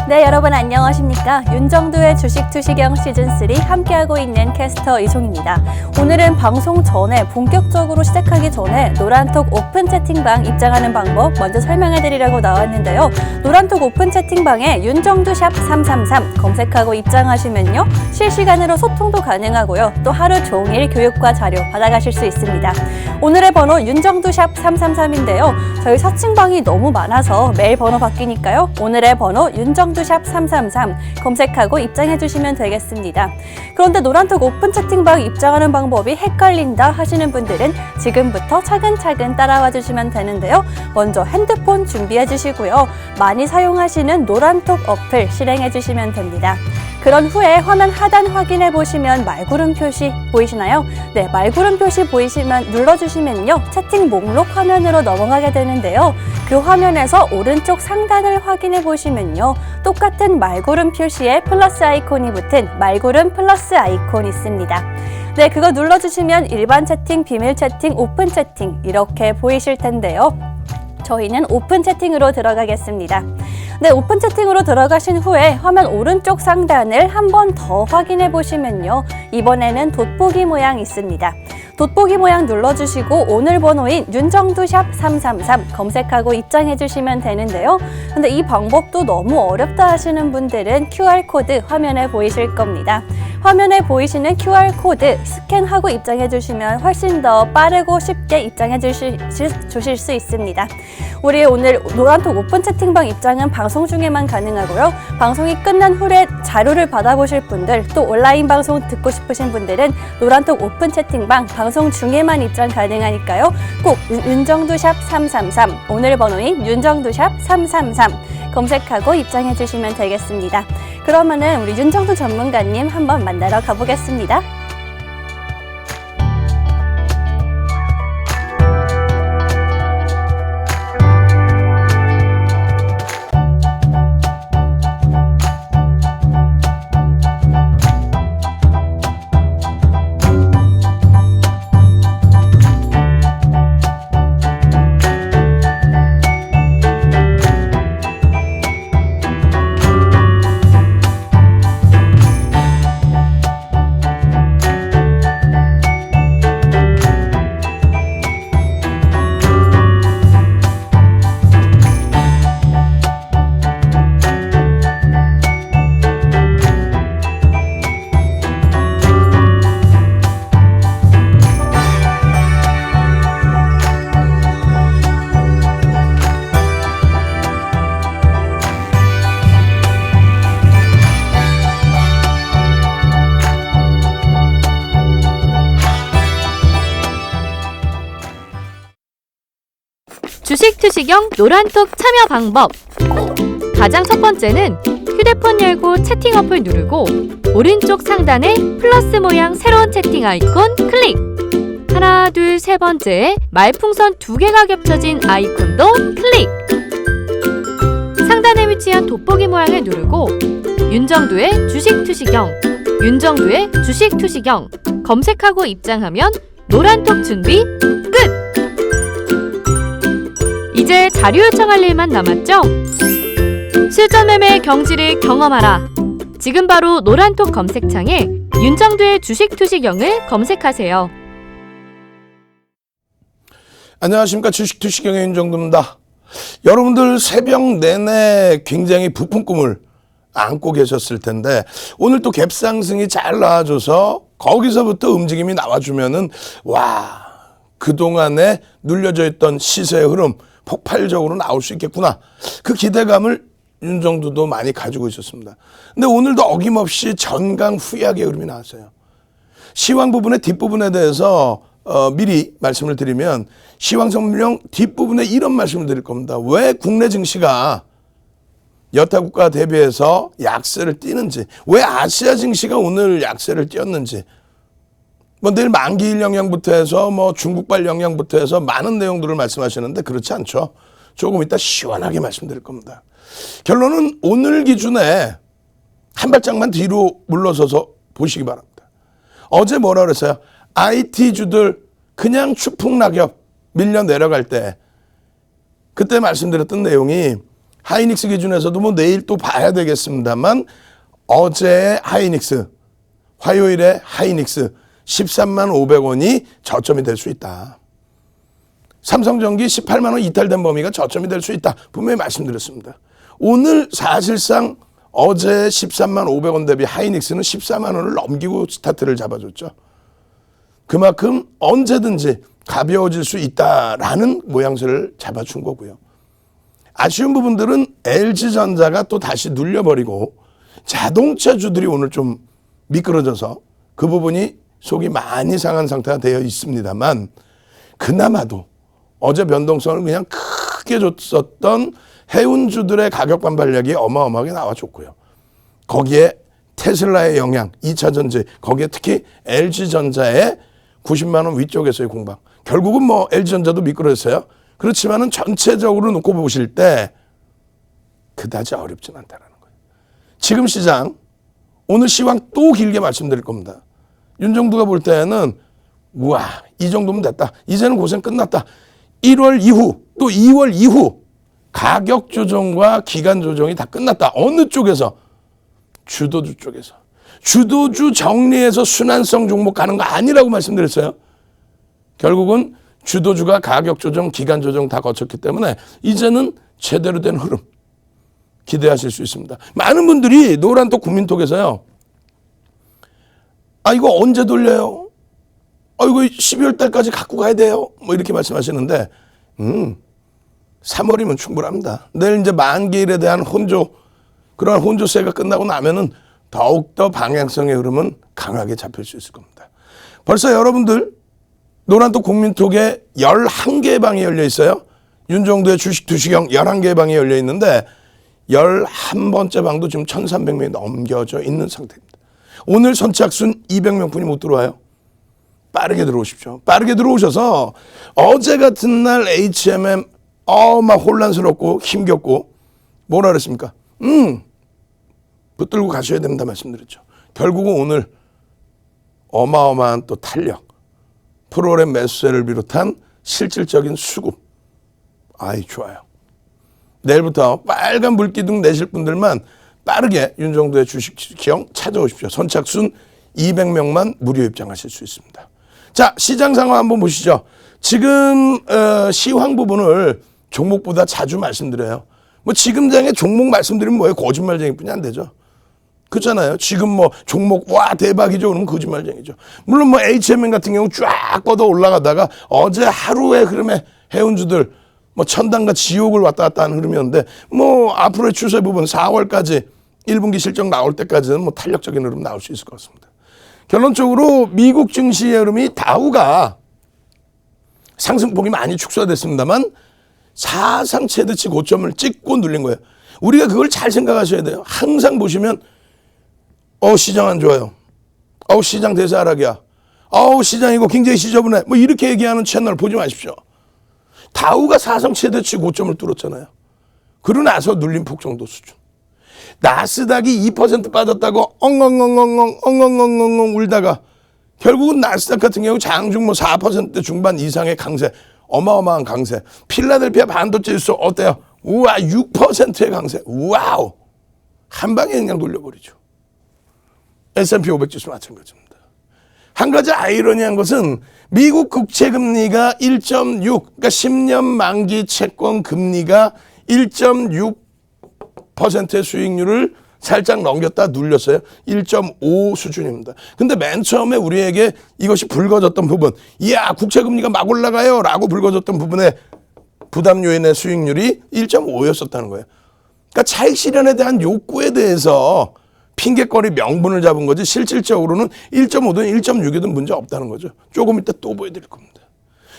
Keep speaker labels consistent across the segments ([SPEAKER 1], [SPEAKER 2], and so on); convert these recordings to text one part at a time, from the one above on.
[SPEAKER 1] 네, 여러분 안녕하십니까? 윤정두의 주식 투시경 시즌3 함께하고 있는 캐스터 이송입니다. 오늘은 방송 전에 본격적으로 시작하기 전에 노란톡 오픈 채팅방 입장하는 방법 먼저 설명해드리려고 나왔는데요. 노란톡 오픈 채팅방에 윤정두 샵 333 검색하고 입장하시면요. 실시간으로 소통도 가능하고요. 또 하루 종일 교육과 자료 받아가실 수 있습니다. 오늘의 번호 윤정두 샵 333인데요. 저희 서칭방이 너무 많아서 매일 번호 바뀌니까요. 오늘의 번호 윤정두 샵 333 검색하고 입장해 주시면 되겠습니다. 그런데 노란톡 오픈 채팅방 입장하는 방법이 헷갈린다 하시는 분들은 지금부터 차근차근 따라와 주시면 되는데요. 먼저 핸드폰 준비해 주시고요. 많이 사용하시는 노란톡 어플 실행해 주시면 됩니다. 그런 후에 화면 하단 확인해 보시면 말구름 표시 보이시나요? 네, 말구름 표시 보이시면 눌러주시면요. 채팅 목록 화면으로 넘어가게 되는데요. 그 화면에서 오른쪽 상단을 확인해 보시면요. 똑같은 말구름 표시에 플러스 아이콘이 붙은 말구름 플러스 아이콘 있습니다. 네, 그거 눌러주시면 일반 채팅, 비밀 채팅, 오픈 채팅 이렇게 보이실 텐데요. 저희는 오픈 채팅으로 들어가겠습니다. 네, 오픈 채팅으로 들어가신 후에 화면 오른쪽 상단을 한 번 더 확인해 보시면요. 이번에는 돋보기 모양 있습니다. 돋보기 모양 눌러주시고 오늘 번호인 윤정두 샵 333 검색하고 입장해 주시면 되는데요. 근데 이 방법도 너무 어렵다 하시는 분들은 QR코드 화면에 보이실 겁니다. 화면에 보이시는 QR코드 스캔하고 입장해 주시면 훨씬 더 빠르고 쉽게 입장해 주실 수 있습니다. 우리 오늘 노란톡 오픈 채팅방 입장은 방송 중에만 가능하고요. 방송이 끝난 후에 자료를 받아보실 분들 또 온라인 방송 듣고 싶으신 분들은 노란톡 오픈 채팅방 방송 중에만 입장 가능하니까요. 꼭 윤정두 샵 333 오늘 번호인 윤정두 샵 333 검색하고 입장해 주시면 되겠습니다. 그러면은 우리 윤정두 전문가님 한번 만나러 가보겠습니다.
[SPEAKER 2] 주식 투시경 노란톡 참여 방법. 가장 첫 번째는 휴대폰 열고 채팅 어플 누르고 오른쪽 상단에 플러스 모양 새로운 채팅 아이콘 클릭. 하나, 둘, 세 번째에 말풍선 2개가 겹쳐진 아이콘도 클릭. 상단에 위치한 돋보기 모양을 누르고 윤정두의 주식 투시경, 윤정두의 주식 투시경 검색하고 입장하면 노란톡 준비 끝! 이제 자료 요청할 일만 남았죠? 실전 매매 경지를 경험하라. 지금 바로 노란톡 검색창에 윤정두의 주식 투시경을 검색하세요.
[SPEAKER 3] 안녕하십니까. 주식 투시경의 윤정두입니다. 여러분들 새벽 내내 굉장히 부푼 꿈을 안고 계셨을 텐데 오늘 또 갭상승이 잘 나와줘서 거기서부터 움직임이 나와주면은 와, 그동안에 눌려져 있던 시세의 흐름 폭발적으로 나올 수 있겠구나. 그 기대감을 윤정두도 많이 가지고 있었습니다. 근데 오늘도 어김없이 전강 후약의 흐름이 나왔어요. 시황 부분의 뒷부분에 대해서 미리 말씀을 드리면 시황선물용 뒷부분에 이런 말씀을 드릴 겁니다. 왜 국내 증시가 여타 국가 대비해서 약세를 띄는지, 왜 아시아 증시가 오늘 약세를 띄었는지, 뭐 내일 만기일 영향부터 해서 뭐 중국발 영향부터 해서 많은 내용들을 말씀하시는데 그렇지 않죠. 조금 이따 시원하게 말씀드릴 겁니다. 결론은 오늘 기준에 한 발짝만 뒤로 물러서서 보시기 바랍니다. 어제 뭐라 그랬어요? IT주들 그냥 추풍낙엽 밀려 내려갈 때 그때 말씀드렸던 내용이 하이닉스 기준에서도 뭐 내일 또 봐야 되겠습니다만 어제 하이닉스, 화요일에 하이닉스 13만 500원이 저점이 될 수 있다. 삼성전기 18만 원 이탈된 범위가 저점이 될 수 있다. 분명히 말씀드렸습니다. 오늘 사실상 어제 13만 500원 대비 하이닉스는 14만 원을 넘기고 스타트를 잡아줬죠. 그만큼 언제든지 가벼워질 수 있다라는 모양새를 잡아준 거고요. 아쉬운 부분들은 LG전자가 또 다시 눌려버리고 자동차주들이 오늘 좀 미끄러져서 그 부분이 속이 많이 상한 상태가 되어 있습니다만 그나마도 어제 변동성을 그냥 크게 줬었던 해운주들의 가격 반발력이 어마어마하게 나와줬고요. 거기에 테슬라의 영향, 2차 전지, 거기에 특히 LG전자의 90만 원 위쪽에서의 공방. 결국은 뭐 LG전자도 미끄러졌어요. 그렇지만은 전체적으로 놓고 보실 때 그다지 어렵진 않다는 거예요. 지금 시장 오늘 시황 또 길게 말씀드릴 겁니다. 윤정두가 볼 때는 우와 이 정도면 됐다. 이제는 고생 끝났다. 1월 이후 또 2월 이후 가격 조정과 기간 조정이 다 끝났다. 어느 쪽에서? 주도주 쪽에서. 주도주 정리해서 순환성 종목 가는 거 아니라고 말씀드렸어요. 결국은 주도주가 가격 조정, 기간 조정 다 거쳤기 때문에 이제는 제대로 된 흐름 기대하실 수 있습니다. 많은 분들이 노란톡 국민톡에서요. 아 이거 언제 돌려요? 아 이거 12월 달까지 갖고 가야 돼요? 뭐 이렇게 말씀하시는데 3월이면 충분합니다. 내일 이제 만기일에 대한 혼조, 그러한 혼조세가 끝나고 나면은 더욱더 방향성의 흐름은 강하게 잡힐 수 있을 겁니다. 벌써 여러분들 노란톡 국민톡에 11개의 방이 열려 있어요. 윤정두의 주식 투시경 11개의 방이 열려 있는데 11번째 방도 지금 1,300명이 넘겨져 있는 상태입니다. 오늘 선착순 200명 분이 못 들어와요. 빠르게 들어오십시오. 빠르게 들어오셔서 어제 같은 날 HMM 막 혼란스럽고 힘겹고 뭐라 그랬습니까? 붙들고 가셔야 된다 말씀드렸죠. 결국은 오늘 어마어마한 또 탄력, 프로그램 매수세를 비롯한 실질적인 수급. 아이 좋아요. 내일부터 빨간 불기둥 내실 분들만 빠르게 윤정두의 주식시경 찾아오십시오. 선착순 200명만 무료 입장하실 수 있습니다. 자, 시장 상황 한번 보시죠. 지금 시황 부분을 종목보다 자주 말씀드려요. 뭐 지금 장에 종목 말씀드리면 뭐예요? 거짓말쟁이뿐이 안 되죠. 그렇잖아요. 지금 뭐 종목 와 대박이죠. 그러면 거짓말쟁이죠. 물론 뭐 HMM 같은 경우 쫙 뻗어 올라가다가 어제 하루의 흐름에 해운주들 뭐 천당과 지옥을 왔다 갔다 하는 흐름이었는데 뭐 앞으로의 추세 부분 4월까지 1분기 실적 나올 때까지는 뭐 탄력적인 흐름 나올 수 있을 것 같습니다. 결론적으로 미국 증시의 흐름이 다우가 상승폭이 많이 축소됐습니다만 사상 최대치 고점을 찍고 눌린 거예요. 우리가 그걸 잘 생각하셔야 돼요. 항상 보시면 시장 안 좋아요. 시장 대세 하락이야. 시장 이거 굉장히 지저분해. 뭐 이렇게 얘기하는 채널 보지 마십시오. 다우가 사상 최대치 고점을 뚫었잖아요. 그러고 나서 눌린 폭 정도 수준. 나스닥이 2% 빠졌다고 엉엉엉엉엉 울다가 결국은 나스닥 같은 경우 장중 뭐 4% 중반 이상의 강세, 어마어마한 강세. 필라델피아 반도체 지수 어때요? 우와 6%의 강세. 와우. 한 방에 그냥 돌려버리죠. S&P 500 지수 마찬가지입니다. 한 가지 아이러니한 것은 미국 국채금리가 1.6, 그러니까 10년 만기 채권 금리가 1.6%의 수익률을 살짝 넘겼다 눌렸어요. 1.5 수준입니다. 근데 맨 처음에 우리에게 이것이 불거졌던 부분, 이야 국채금리가 막 올라가요 라고 불거졌던 부분에 부담 요인의 수익률이 1.5였었다는 거예요. 그러니까 차익 실현에 대한 욕구에 대해서 핑계거리 명분을 잡은 거지 실질적으로는 1.5든 1.6이든 문제 없다는 거죠. 조금 이따 또 보여드릴 겁니다.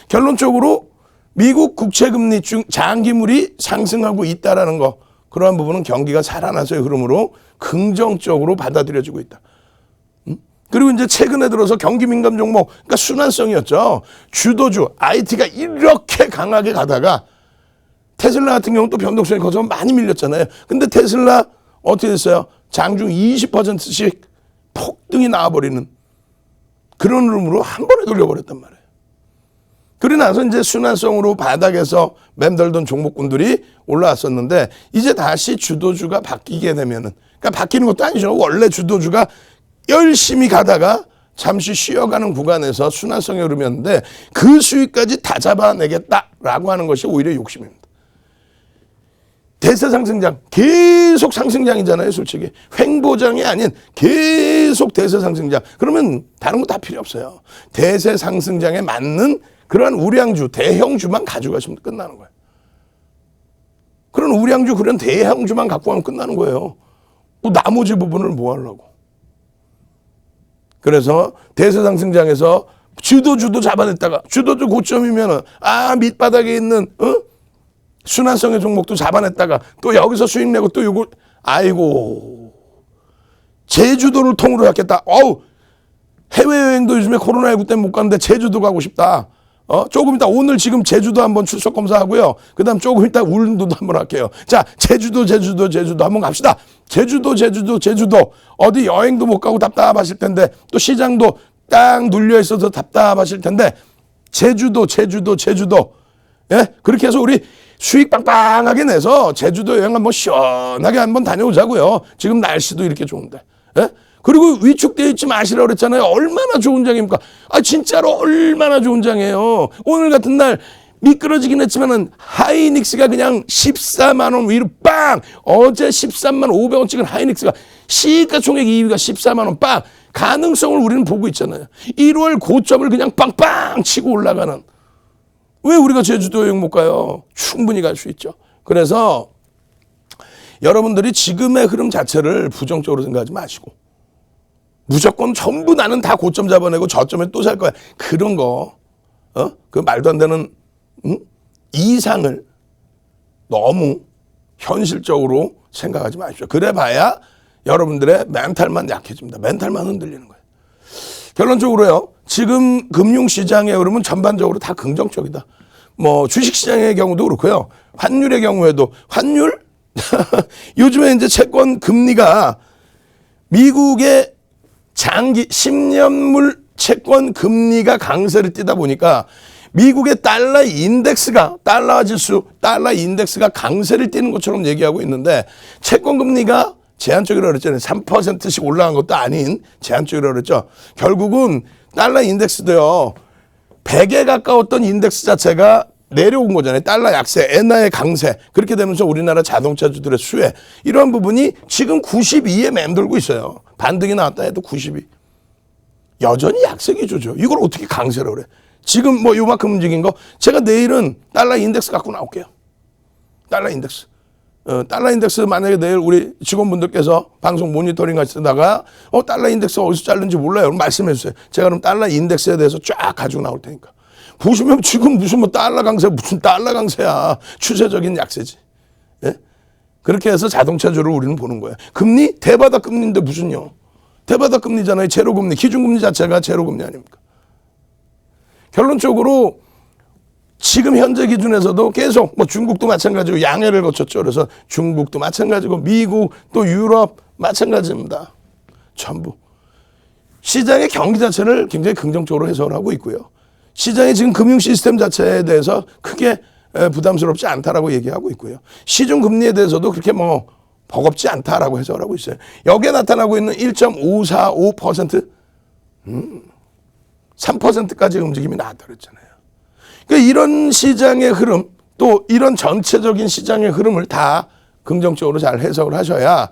[SPEAKER 3] 결론적으로 미국 국채금리 중 장기물이 상승하고 있다는 거, 그러한 부분은 경기가 살아나서의 흐름으로 긍정적으로 받아들여지고 있다. 그리고 이제 최근에 들어서 경기 민감 종목, 그러니까 순환성이었죠. 주도주, IT가 이렇게 강하게 가다가 테슬라 같은 경우는 또 변동성이 커서 많이 밀렸잖아요. 근데 테슬라 어떻게 됐어요? 장중 20%씩 폭등이 나와버리는 그런 흐름으로 한 번에 돌려버렸단 말이에요. 그러고 나서 이제 순환성으로 바닥에서 맴돌던 종목군들이 올라왔었는데 이제 다시 주도주가 바뀌게 되면은, 그러니까 바뀌는 것도 아니죠. 원래 주도주가 열심히 가다가 잠시 쉬어가는 구간에서 순환성에 오르면데 그 수익까지 다 잡아내겠다라고 하는 것이 오히려 욕심입니다. 대세 상승장, 계속 상승장이잖아요, 솔직히. 횡보장이 아닌 계속 대세 상승장. 그러면 다른 거 다 필요 없어요. 대세 상승장에 맞는 그러한 우량주, 대형주만 가져가시면 끝나는 거예요. 그런 우량주, 그런 대형주만 갖고 가면 끝나는 거예요. 뭐 나머지 부분을 뭐 하려고. 그래서 대세 상승장에서 주도주도 잡아냈다가 주도주 고점이면은 밑바닥에 있는 순환성의 종목도 잡아냈다가 또 여기서 수익 내고 또 요거 아이고 제주도를 통으로 잡겠다. 해외여행도 요즘에 코로나19 때문에 못 가는데 제주도 가고 싶다. 조금 이따 오늘 지금 제주도 한번 출석 검사하고요. 그다음 조금 이따 울릉도도 한번 할게요. 자, 제주도 한번 갑시다. 제주도 어디 여행도 못 가고 답답하실 텐데 또 시장도 딱 눌려 있어서 답답하실 텐데 제주도 예? 그렇게 해서 우리 수익 빵빵하게 내서 제주도 여행 한번 시원하게 한번 다녀오자고요. 지금 날씨도 이렇게 좋은데. 예? 그리고 위축되어 있지 마시라고 그랬잖아요. 얼마나 좋은 장입니까? 진짜로 얼마나 좋은 장이에요. 오늘 같은 날 미끄러지긴 했지만은 하이닉스가 그냥 14만 원 위로 빵! 어제 13만 500원 찍은 하이닉스가 시가총액 2위가 14만 원 빵! 가능성을 우리는 보고 있잖아요. 1월 고점을 그냥 빵빵 치고 올라가는. 왜 우리가 제주도 여행 못 가요? 충분히 갈 수 있죠. 그래서 여러분들이 지금의 흐름 자체를 부정적으로 생각하지 마시고 무조건 전부 나는 다 고점 잡아내고 저점에 또 살 거야. 그런 거, 그 말도 안 되는, 이상을 너무 현실적으로 생각하지 마십시오. 그래 봐야 여러분들의 멘탈만 약해집니다. 멘탈만 흔들리는 거예요. 결론적으로요, 지금 금융시장의 흐름은 전반적으로 다 긍정적이다. 뭐, 주식시장의 경우도 그렇고요. 환율의 경우에도, 환율? 요즘에 이제 채권 금리가 미국의 장기 10년물 채권 금리가 강세를 띠다 보니까 미국의 달러 인덱스가 달러 지수, 달러 인덱스가 강세를 띠는 것처럼 얘기하고 있는데 채권 금리가 제한적이라고 그랬잖아요. 3%씩 올라간 것도 아닌 제한적이라고 그랬죠. 결국은 달러 인덱스도요. 100에 가까웠던 인덱스 자체가 내려온 거잖아요. 달러 약세, 엔화의 강세. 그렇게 되면서 우리나라 자동차주들의 수혜. 이러한 부분이 지금 92에 맴돌고 있어요. 반등이 나왔다 해도 92. 여전히 약세 기조죠. 이걸 어떻게 강세라고 그래. 지금 뭐 요만큼 움직인 거. 제가 내일은 달러 인덱스 갖고 나올게요. 달러 인덱스. 달러 인덱스 만약에 내일 우리 직원분들께서 방송 모니터링 하시다가 달러 인덱스 어디서 자른지 몰라요. 그럼 말씀해 주세요. 제가 그럼 달러 인덱스에 대해서 쫙 가지고 나올 테니까. 보시면 지금 무슨 뭐 달러 강세, 무슨 달러 강세야. 추세적인 약세지. 예? 그렇게 해서 자동차주를 우리는 보는 거예요. 금리? 대바닥 금리인데 무슨요? 대바닥 금리잖아요. 제로금리. 기준금리 자체가 제로금리 아닙니까? 결론적으로 지금 현재 기준에서도 계속 뭐 중국도 마찬가지고 양해를 거쳤죠. 그래서 중국도 마찬가지고 미국 또 유럽 마찬가지입니다. 전부. 시장의 경기 자체를 굉장히 긍정적으로 해석을 하고 있고요. 시장의 지금 금융 시스템 자체에 대해서 크게 부담스럽지 않다라고 얘기하고 있고요. 시중 금리에 대해서도 그렇게 뭐 버겁지 않다라고 해석을 하고 있어요. 여기에 나타나고 있는 1.545%, 3%까지 움직임이 나왔다 그랬잖아요. 그러니까 이런 시장의 흐름, 또 이런 전체적인 시장의 흐름을 다 긍정적으로 잘 해석을 하셔야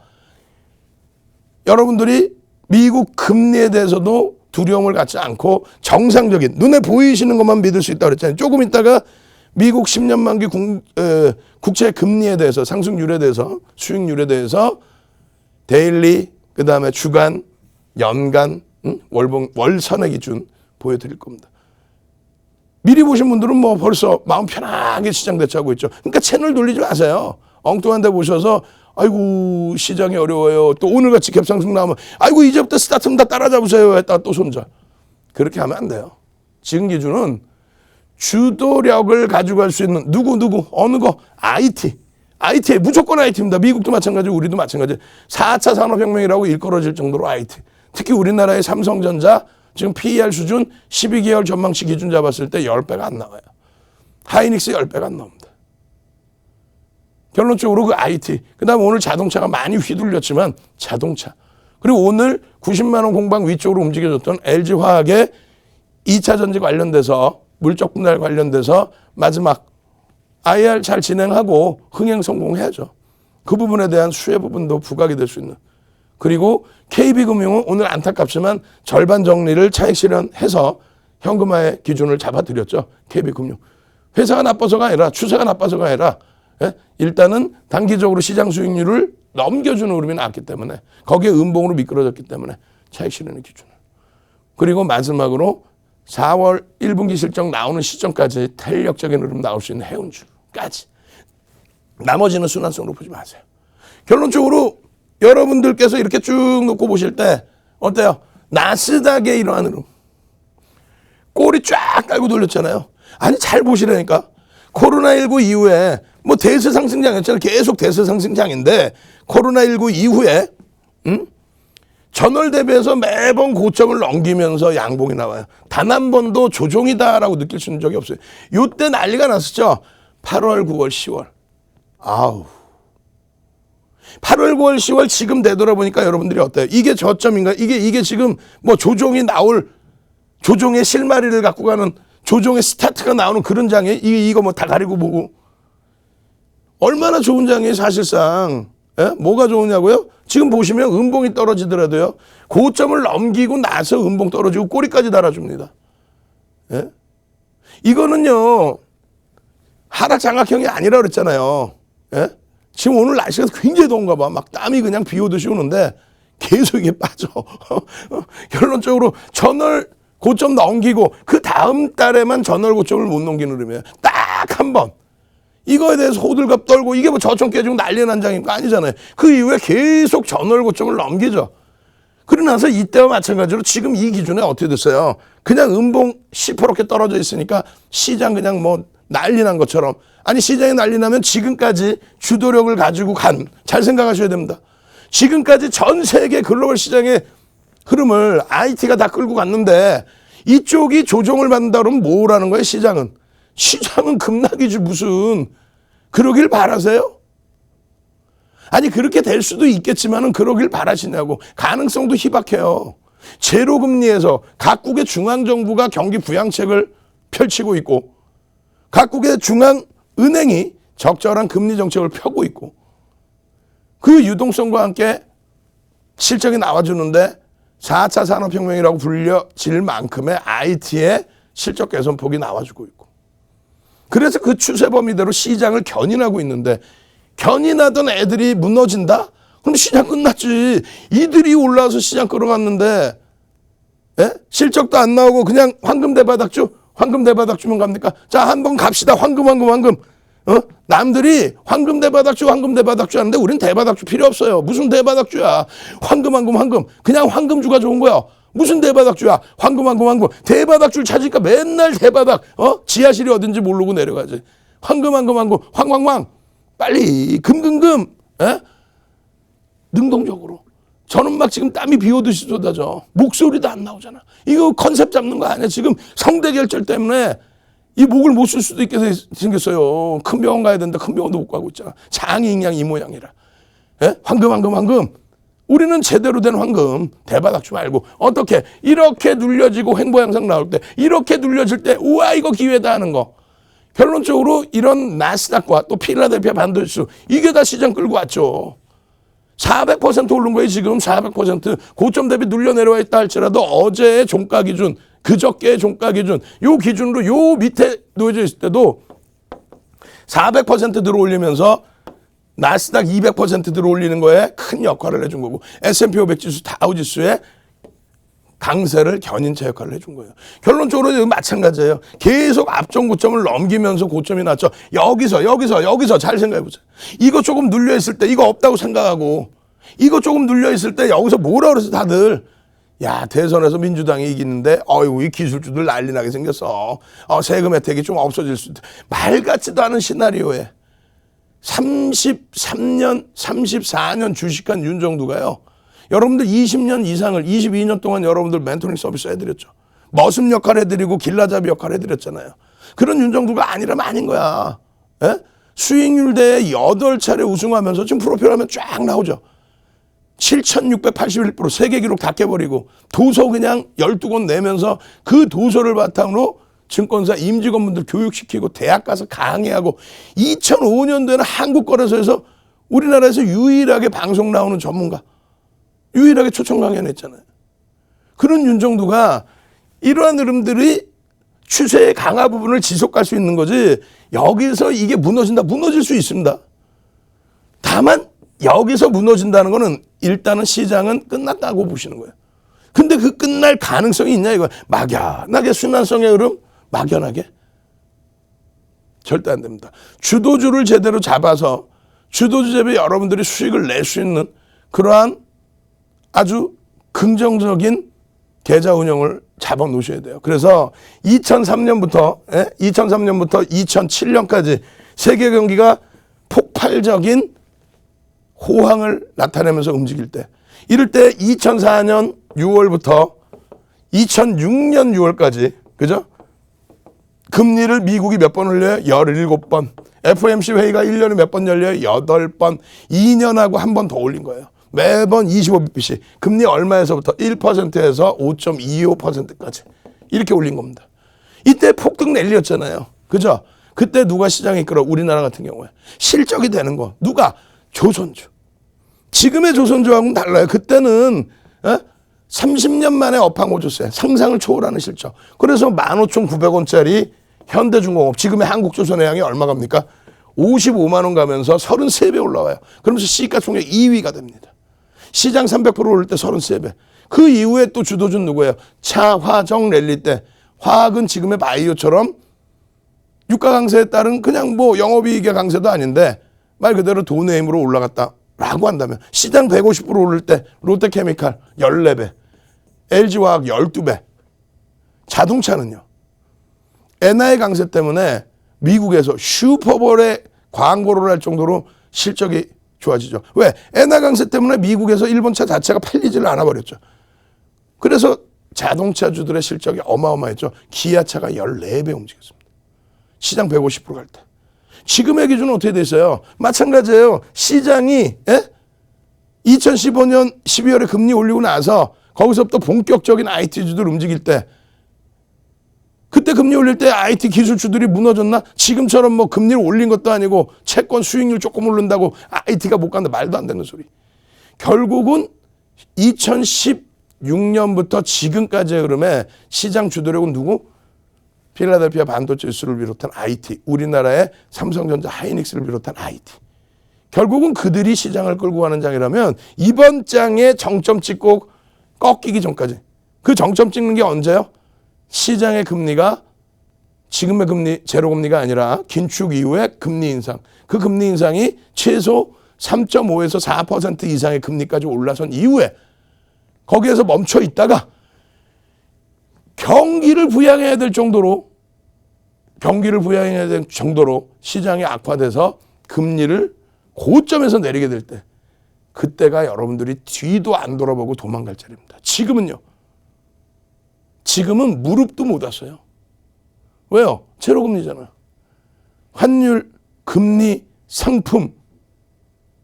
[SPEAKER 3] 여러분들이 미국 금리에 대해서도 두려움을 갖지 않고 정상적인 눈에 보이시는 것만 믿을 수 있다고 그랬잖아요. 조금 있다가 미국 10년 만기 국채 금리에 대해서 상승률에 대해서 수익률에 대해서 데일리 그다음에 주간, 연간, 월 선의 기준 보여드릴 겁니다. 미리 보신 분들은 뭐 벌써 마음 편하게 시장 대처하고 있죠. 그러니까 채널 돌리지 마세요. 엉뚱한 데 보셔서 아이고 시장이 어려워요. 또 오늘같이 갭상승 나오면 아이고 이제부터 스타트면 다 따라잡으세요 했다가 또 손절. 그렇게 하면 안 돼요. 지금 기준은 주도력을 가지고 갈 수 있는 누구 어느 거 IT 무조건 IT입니다. 미국도 마찬가지고 우리도 마찬가지. 4차 산업혁명이라고 일컬어질 정도로 IT. 특히 우리나라의 삼성전자 지금 PER 수준 12개월 전망치 기준 잡았을 때 10배가 안 나와요. 하이닉스 10배가 안 나옵니다. 결론적으로 그 IT, 그 다음에 오늘 자동차가 많이 휘둘렸지만 자동차, 그리고 오늘 90만 원 공방 위쪽으로 움직여줬던 LG화학의 2차 전지 관련돼서 물적 분할 관련돼서 마지막 IR 잘 진행하고 흥행 성공해야죠. 그 부분에 대한 수혜 부분도 부각이 될 수 있는. 그리고 KB금융은 오늘 안타깝지만 절반 정리를 차익 실현해서 현금화의 기준을 잡아드렸죠. KB금융. 회사가 나빠서가 아니라 추세가 나빠서가 아니라 일단은 단기적으로 시장 수익률을 넘겨주는 흐름이 나왔기 때문에 거기에 음봉으로 미끄러졌기 때문에 차익 실현의 기준을. 그리고 마지막으로 4월 1분기 실적 나오는 시점까지 탄력적인 흐름 나올 수 있는 해운주까지. 나머지는 순환성으로 보지 마세요. 결론적으로 여러분들께서 이렇게 쭉 놓고 보실 때 어때요? 나스닥의 이러한 흐름. 꼬리 쫙 깔고 돌렸잖아요. 아니 잘 보시라니까. 코로나19 이후에 뭐 대세 상승장이었잖아요. 계속 대세 상승장인데 코로나19 이후에 전월 대비해서 매번 고점을 넘기면서 양봉이 나와요. 단 한 번도 조정이다라고 느낄 수 있는 적이 없어요. 요때 난리가 났었죠. 8월, 9월, 10월. 아우. 8월, 9월, 10월 지금 되돌아보니까 여러분들이 어때요? 이게 저점인가? 이게 지금 뭐 조정이 나올, 조정의 실마리를 갖고 가는, 조정의 스타트가 나오는 그런 장에 이거 뭐 다 가리고 보고. 얼마나 좋은 장이에요, 사실상. 예? 뭐가 좋으냐고요? 지금 보시면 음봉이 떨어지더라도요. 고점을 넘기고 나서 음봉 떨어지고 꼬리까지 달아줍니다. 예? 이거는요. 하락 장악형이 아니라 그랬잖아요. 예? 지금 오늘 날씨가 굉장히 더운가 봐. 막 땀이 그냥 비 오듯이 오는데 계속 이게 빠져. 결론적으로 전월 고점 넘기고 그 다음 달에만 전월 고점을 못 넘기는 흐름이에요. 딱 한 번. 이거에 대해서 호들갑 떨고 이게 뭐 저점 깨지고 난리 난 장입니까? 아니잖아요. 그 이후에 계속 전월 고점을 넘기죠. 그러고 나서 이때와 마찬가지로 지금 이 기준에 어떻게 됐어요? 그냥 음봉 시퍼렇게 떨어져 있으니까 시장 그냥 뭐 난리 난 것처럼. 아니 시장이 난리 나면 지금까지 주도력을 가지고 잘 생각하셔야 됩니다. 지금까지 전 세계 글로벌 시장의 흐름을 IT가 다 끌고 갔는데 이쪽이 조정을 받는다 그러면 뭐라는 거예요? 시장은 급락이지 무슨. 그러길 바라세요? 아니 그렇게 될 수도 있겠지만은 그러길 바라시냐고. 가능성도 희박해요. 제로금리에서 각국의 중앙정부가 경기 부양책을 펼치고 있고 각국의 중앙은행이 적절한 금리 정책을 펴고 있고 그 유동성과 함께 실적이 나와주는데 4차 산업혁명이라고 불려질 만큼의 IT의 실적 개선폭이 나와주고 있고 그래서 그 추세 범위대로 시장을 견인하고 있는데 견인하던 애들이 무너진다? 그럼 시장 끝났지. 이들이 올라와서 시장 끌어갔는데 예? 실적도 안 나오고 그냥 황금 대바닥주? 황금 대바닥주면 갑니까? 자, 한번 갑시다. 황금. 남들이 황금 대바닥주 하는데 우린 대바닥주 필요 없어요. 무슨 대바닥주야. 황금. 그냥 황금주가 좋은 거야. 무슨 대바닥주야. 황금. 대바닥주를 찾으니까 맨날 대바닥. 지하실이 어딘지 모르고 내려가지. 황금. 황. 빨리 금금금. 에? 능동적으로. 저는 막 지금 땀이 비 오듯이 쏟아져. 목소리도 안 나오잖아. 이거 컨셉 잡는 거 아니야. 지금 성대결절 때문에 이 목을 못 쓸 수도 있게 생겼어요. 큰 병원 가야 되는데 큰 병원도 못 가고 있잖아. 장이 그냥 이 모양이라. 에? 황금. 우리는 제대로 된 황금. 대바닥주 말고 어떻게 이렇게 눌려지고 횡보 양상 나올 때 이렇게 눌려질 때 우와 이거 기회다 하는 거. 결론적으로 이런 나스닥과 또 필라델피아 반도체수 이게 다 시장 끌고 왔죠. 400% 오른 거예요 지금. 400% 고점 대비 눌려 내려와 있다 할지라도 어제의 종가 기준 그저께의 종가 기준 요 기준으로 요 밑에 놓여져 있을 때도 400% 들어올리면서 나스닥 200% 들어올리는 거에 큰 역할을 해준 거고 S&P 500 지수 다우지수의 강세를 견인차 역할을 해준 거예요. 결론적으로 마찬가지예요. 계속 앞전 고점을 넘기면서 고점이 났죠. 여기서 잘 생각해보세요. 이거 조금 눌려있을 때 이거 없다고 생각하고 이거 조금 눌려있을 때 여기서 뭐라 그래서 다들 야 대선에서 민주당이 이기는데 이 기술주들 난리 나게 생겼어. 세금 혜택이 좀 없어질 수 있다. 말 같지도 않은 시나리오에 33년 34년 주식한 윤정두가요. 여러분들 20년 이상을 22년 동안 여러분들 멘토링 서비스 해드렸죠. 머슴 역할 해드리고 길라잡이 역할 해드렸잖아요. 그런 윤정두가 아니라면 아닌 거야. 예? 수익률 대회 8차례 우승하면서 지금 프로필 하면 쫙 나오죠. 7,681% 세계 기록 다 깨버리고 도서 그냥 12권 내면서 그 도서를 바탕으로 증권사 임직원분들 교육시키고 대학 가서 강의하고 2005년도에는 한국거래소에서 우리나라에서 유일하게 방송 나오는 전문가, 유일하게 초청 강연했잖아요. 그런 윤정두가 이러한 흐름들이 추세의 강화 부분을 지속할 수 있는 거지, 여기서 이게 무너진다, 무너질 수 있습니다. 다만 여기서 무너진다는 거는 일단은 시장은 끝났다고 보시는 거예요. 근데 그 끝날 가능성이 있냐 이거. 막연하게 순환성의 흐름, 막연하게 절대 안 됩니다. 주도주를 제대로 잡아서 주도주 잡에 여러분들이 수익을 낼 수 있는 그러한 아주 긍정적인 계좌 운영을 잡아 놓으셔야 돼요. 그래서 2003년부터 2007년까지 세계 경기가 폭발적인 호황을 나타내면서 움직일 때, 이럴 때 2004년 6월부터 2006년 6월까지, 그죠? 금리를 미국이 몇 번 올려요? 17번. FOMC 회의가 1년에 몇 번 열려요? 8번. 2년하고 한 번 더 올린 거예요. 매번 25bp씩. 금리 얼마에서부터? 1%에서 5.25%까지. 이렇게 올린 겁니다. 이때 폭등 랠리였잖아요. 그죠? 그때 누가 시장에 이끌어? 우리나라 같은 경우에. 실적이 되는 거. 누가? 조선주. 지금의 조선주하고는 달라요. 그때는 30년 만에 업황오조세, 상상을 초월하는 실적. 그래서 15,900원짜리 현대중공업, 지금의 한국조선해양이 얼마 갑니까? 55만 원 가면서 33배 올라와요. 그러면서 시가총액 2위가 됩니다. 시장 300% 오를 때 33배. 그 이후에 또 주도주는 누구예요? 차화정 랠리 때. 화학은 지금의 바이오처럼 유가 강세에 따른 그냥 뭐 영업이익의 강세도 아닌데 말 그대로 돈의 힘으로 올라갔다라고 한다면, 시장 150% 오를 때 롯데케미칼 14배, LG화학 12배. 자동차는요, 엔화의 강세 때문에 미국에서 슈퍼볼에 광고를 할 정도로 실적이 좋아지죠. 왜? 엔화 강세 때문에 미국에서 일본차 자체가 팔리지를 않아 버렸죠. 그래서 자동차주들의 실적이 어마어마했죠. 기아차가 14배 움직였습니다. 시장 150% 갈 때. 지금의 기준은 어떻게 돼 있어요? 마찬가지예요. 시장이 2015년 12월에 금리 올리고 나서 거기서부터 본격적인 IT주들 움직일 때, 그때 금리 올릴 때 IT 기술주들이 무너졌나? 지금처럼 뭐 금리를 올린 것도 아니고 채권 수익률 조금 오른다고 IT가 못 간다. 말도 안 되는 소리. 결국은 2016년부터 지금까지의 흐름에 시장 주도력은 누구? 필라델피아 반도체 지수를 비롯한 IT, 우리나라의 삼성전자 하이닉스를 비롯한 IT. 결국은 그들이 시장을 끌고 가는 장이라면 이번 장에 정점 찍고 꺾이기 전까지, 그 정점 찍는 게 언제요? 시장의 금리가 지금의 금리, 제로금리가 아니라 긴축 이후에 금리 인상. 그 금리 인상이 최소 3.5에서 4% 이상의 금리까지 올라선 이후에 거기에서 멈춰 있다가 경기를 부양해야 될 정도로 시장이 악화돼서 금리를 고점에서 내리게 될 때, 그때가 여러분들이 뒤도 안 돌아보고 도망갈 자리입니다. 지금은요. 지금은 무릎도 못 왔어요. 왜요? 제로금리잖아요. 환율, 금리, 상품,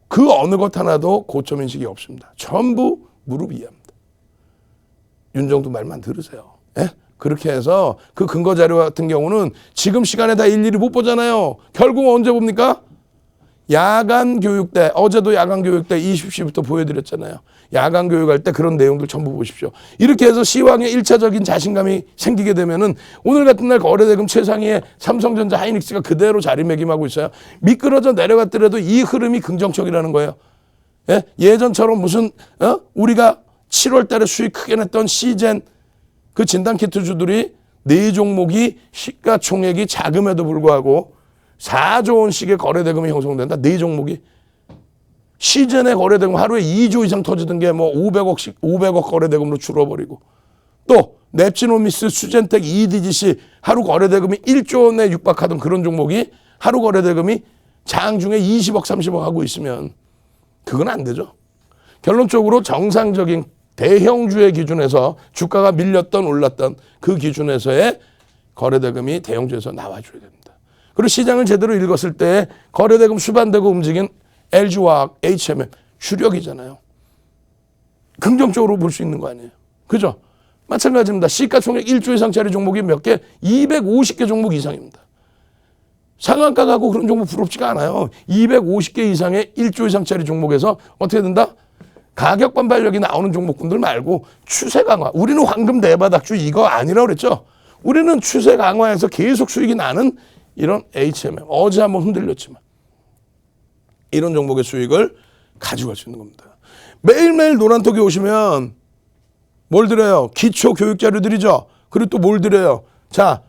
[SPEAKER 3] 그 어느 것 하나도 고점 인식이 없습니다. 전부 무릎 이하입니다. 윤정두 말만 들으세요. 예? 그렇게 해서 그 근거 자료 같은 경우는 지금 시간에 다 일일이 못 보잖아요. 결국 언제 봅니까? 야간 교육 때, 어제도 야간 교육 때 20시부터 보여드렸잖아요. 야간 교육할 때 그런 내용들 전부 보십시오. 이렇게 해서 시황에 1차적인 자신감이 생기게 되면은 오늘 같은 날 거래대금 최상위에 삼성전자 하이닉스가 그대로 자리매김하고 있어요. 미끄러져 내려갔더라도 이 흐름이 긍정적이라는 거예요. 예? 예전처럼 무슨 우리가 7월 달에 수익 크게 냈던 시젠 그 진단키트 주들이 4종목이 시가총액이 작음에도 불구하고 4조 원씩의 거래대금이 형성된다. 4종목이. 시즌의 거래대금 하루에 2조 이상 터지던 게 뭐 500억 거래대금으로 줄어버리고, 또 넵시노미스, 수젠텍, EDGC 하루 거래대금이 1조 원에 육박하던 그런 종목이 하루 거래대금이 장 중에 20억, 30억 하고 있으면 그건 안 되죠. 결론적으로 정상적인 대형주의 기준에서 주가가 밀렸던 올랐던 그 기준에서의 거래대금이 대형주에서 나와줘야 됩니다. 그리고 시장을 제대로 읽었을 때 거래대금 수반되고 움직인 LG화학, HMM 주력이잖아요. 긍정적으로 볼 수 있는 거 아니에요. 그죠? 마찬가지입니다. 시가총액 1조 이상짜리 종목이 몇 개? 250개 종목 이상입니다. 상한가 가고 그런 종목 부럽지가 않아요. 250개 이상의 1조 이상짜리 종목에서 어떻게 된다? 가격 반발력이 나오는 종목군들 말고 추세 강화. 우리는 황금 대바닥주 이거 아니라고 그랬죠. 우리는 추세 강화에서 계속 수익이 나는 이런 HMM. 어제 한번 흔들렸지만 이런 종목의 수익을 가져갈 수 있는 겁니다. 매일매일 노란톡에 오시면 뭘 드려요? 기초 교육 자료들이죠. 그리고 또 뭘 드려요? 자,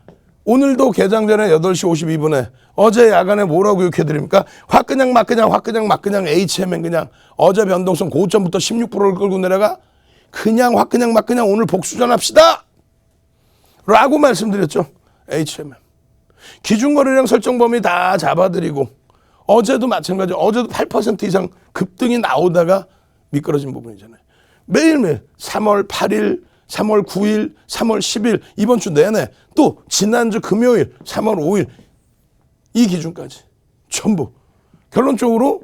[SPEAKER 3] 오늘도 개장 전에 8시 52분에 어제 야간에 뭐라고 교육해드립니까? 화끈냥 막그냥 HMM 그냥 어제 변동성 고점부터 16%를 끌고 내려가 그냥 화끈냥 막그냥 오늘 복수전합시다 라고 말씀드렸죠. HMM 기준거래량 설정 범위 다 잡아드리고 어제도 마찬가지 어제도 8% 이상 급등이 나오다가 미끄러진 부분이잖아요. 매일매일 3월 8일 3월 9일, 3월 10일 이번 주 내내 또 지난주 금요일 3월 5일 이 기준까지 전부 결론적으로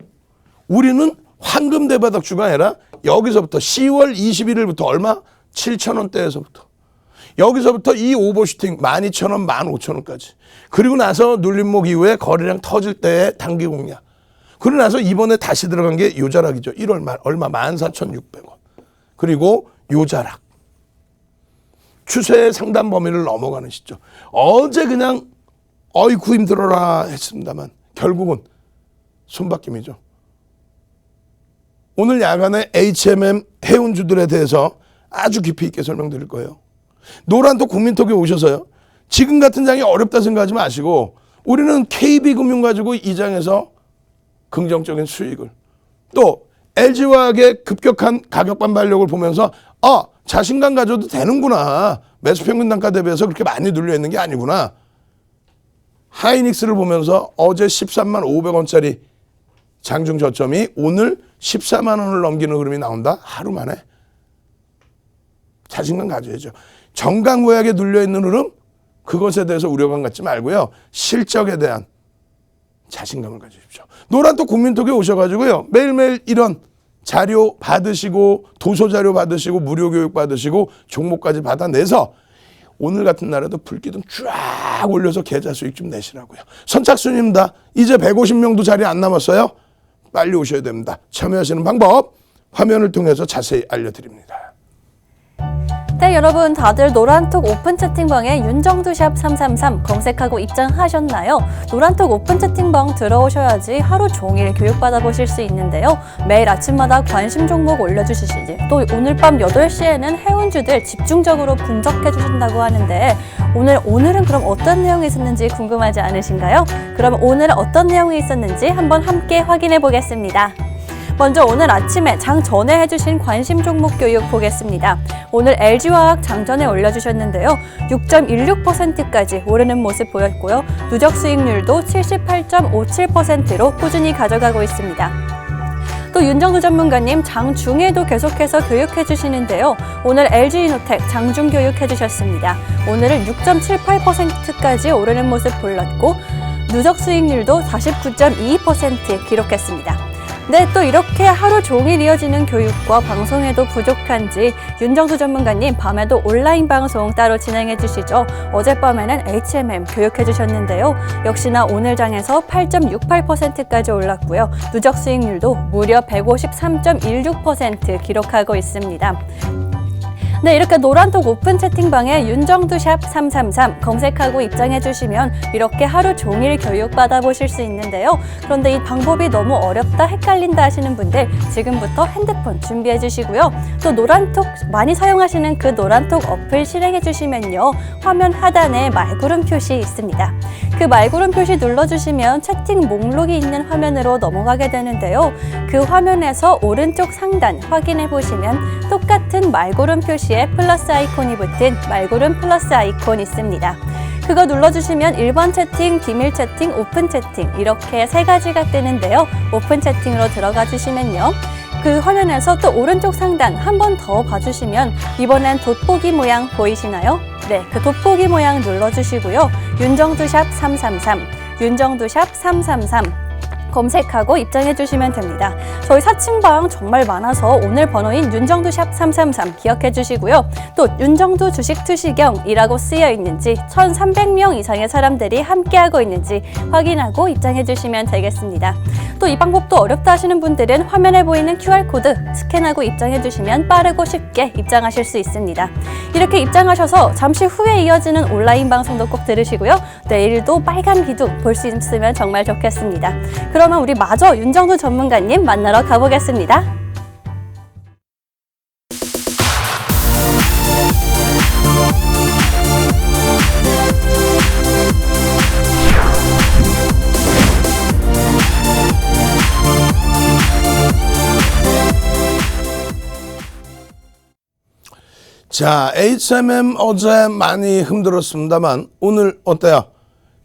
[SPEAKER 3] 우리는 황금 대바닥주가 아니라 여기서부터 10월 21일부터 얼마? 7,000원대에서부터 여기서부터 이 오버슈팅 12,000원, 15,000원까지 그리고 나서 눌림목 이후에 거래량 터질 때의 단기 공략 그러고 나서 이번에 다시 들어간 게 요자락이죠. 1월 말 얼마? 14,600원 그리고 요자락 추세의 상단 범위를 넘어가는 시점. 어제 그냥 어이구 힘들어라 했습니다만 결국은 손바뀜이죠. 오늘 야간에 HMM 해운주들에 대해서 아주 깊이 있게 설명드릴 거예요. 노란톡 국민톡에 오셔서요. 지금 같은 장이 어렵다 생각하지 마시고 우리는 KB금융 가지고 이 장에서 긍정적인 수익을 또 LG화학의 급격한 가격 반발력을 보면서 자신감 가져도 되는구나. 매수평균 단가 대비해서 그렇게 많이 눌려 있는 게 아니구나. 하이닉스를 보면서 어제 13만 500원짜리 장중 저점이 오늘 14만 원을 넘기는 흐름이 나온다. 하루 만에. 자신감 가져야죠. 정강보약에 눌려 있는 흐름 그것에 대해서 우려감 갖지 말고요. 실적에 대한 자신감을 가지십시오. 노란톡 국민톡에 오셔가지고요. 매일매일 이런 자료 받으시고 도서 자료 받으시고 무료 교육 받으시고 종목까지 받아내서 오늘 같은 날에도 불기둥 쫙 올려서 계좌 수익 좀 내시라고요. 선착순입니다. 이제 150명도 자리 안 남았어요. 빨리 오셔야 됩니다. 참여하시는 방법 화면을 통해서 자세히 알려드립니다.
[SPEAKER 1] 네, 여러분 다들 노란톡 오픈 채팅방에 윤정두샵 333 검색하고 입장하셨나요? 노란톡 오픈 채팅방 들어오셔야지 하루 종일 교육받아 보실 수 있는데요. 매일 아침마다 관심 종목 올려주시지 또 오늘 밤 8시에는 해운주들 집중적으로 분석해 주신다고 하는데 오늘은 그럼 어떤 내용이 있었는지 궁금하지 않으신가요? 그럼 오늘은 어떤 내용이 있었는지 한번 함께 확인해 보겠습니다. 먼저 오늘 아침에 장 전에 해주신 관심 종목 교육 보겠습니다. 오늘 LG화학 장전에 올려주셨는데요. 6.16%까지 오르는 모습 보였고요. 누적 수익률도 78.57%로 꾸준히 가져가고 있습니다. 또 윤정두 전문가님 장중에도 계속해서 교육해 주시는데요. 오늘 LG이노텍 장중 교육해 주셨습니다. 오늘은 6.78%까지 오르는 모습 보였고 누적 수익률도 49.22% 기록했습니다. 네, 또 이렇게 하루 종일 이어지는 교육과 방송에도 부족한지 윤정수 전문가님 밤에도 온라인 방송 따로 진행해 주시죠. 어젯밤에는 HMM 교육해 주셨는데요. 역시나 오늘 장에서 8.68%까지 올랐고요. 누적 수익률도 무려 153.16% 기록하고 있습니다. 네, 이렇게 노란톡 오픈 채팅방에 윤정두샵 333 검색하고 입장해 주시면 이렇게 하루 종일 교육 받아보실 수 있는데요. 그런데 이 방법이 너무 어렵다, 헷갈린다 하시는 분들 지금부터 핸드폰 준비해 주시고요. 또 노란톡 많이 사용하시는 그 노란톡 어플 실행해 주시면요. 화면 하단에 말구름 표시 있습니다. 그 말구름 표시 눌러주시면 채팅 목록이 있는 화면으로 넘어가게 되는데요. 그 화면에서 오른쪽 상단 확인해 보시면 똑같은 말구름 표시에 플러스 아이콘이 붙은 말구름 플러스 아이콘 있습니다. 그거 눌러주시면 1번 채팅, 기밀 채팅, 오픈 채팅 이렇게 세 가지가 뜨는데요. 오픈 채팅으로 들어가 주시면요. 그 화면에서 또 오른쪽 상단 한 번 더 봐주시면 이번엔 돋보기 모양 보이시나요? 네, 그 돋보기 모양 눌러주시고요. 윤정두샵 333, 윤정두샵 333 검색하고 입장해 주시면 됩니다. 저희 4층 방 정말 많아서 오늘 번호인 윤정두샵 333 기억해 주시고요. 또 윤정두 주식 투시경이라고 쓰여 있는지 1,300명 이상의 사람들이 함께하고 있는지 확인하고 입장해 주시면 되겠습니다. 또 이 방법도 어렵다 하시는 분들은 화면에 보이는 QR코드 스캔하고 입장해 주시면 빠르고 쉽게 입장하실 수 있습니다. 이렇게 입장하셔서 잠시 후에 이어지는 온라인 방송도 꼭 들으시고요. 내일도 빨간 비도 볼 수 있으면 정말 좋겠습니다. 그러면 우리 마저 윤정두 전문가님 만나러 가보겠습니다.
[SPEAKER 3] 자, HMM 어제 많이 힘들었습니다만 오늘 어때요?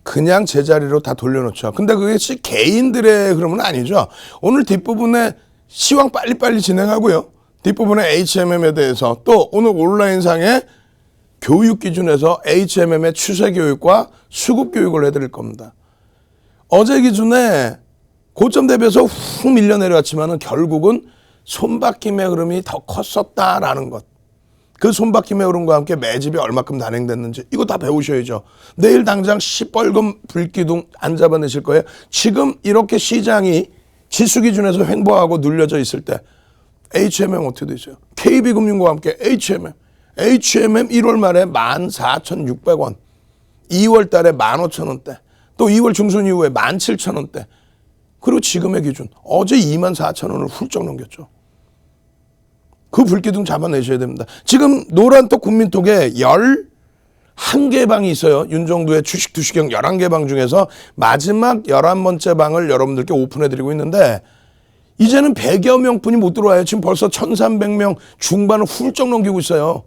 [SPEAKER 3] 그냥 제자리로 다 돌려놓죠. 근데 그게 개인들의 그러면 아니죠. 오늘 뒷부분에 시황 빨리빨리 진행하고요. 뒷부분에 HMM에 대해서 또 오늘 온라인상에 교육 기준에서 HMM의 추세 교육과 수급 교육을 해드릴 겁니다. 어제 기준에 고점 대비해서 훅 밀려 내려왔지만은 결국은 손바뀜의 흐름이 더 컸었다라는 것. 그 손바뀜의 흐름과 함께 매집이 얼마큼 단행됐는지 이거 다 배우셔야죠. 내일 당장 시뻘건 불기둥 안 잡아내실 거예요. 지금 이렇게 시장이 지수 기준에서 횡보하고 눌려져 있을 때 HMM 어떻게 되죠? KB금융과 함께 HMM 1월 말에 14,600원, 2월 달에 15,000원대, 또 2월 중순 이후에 17,000원대, 그리고 지금의 기준 어제 24,000원을 훌쩍 넘겼죠. 그 불기둥 잡아내셔야 됩니다. 지금 노란톡 국민톡에 11개 방이 있어요. 윤정두의 주식 투시경 11개 방 중에서 마지막 11번째 방을 여러분들께 오픈해드리고 있는데 이제는 100여 명뿐이 못 들어와요. 지금 벌써 1,300명 중반을 훌쩍 넘기고 있어요.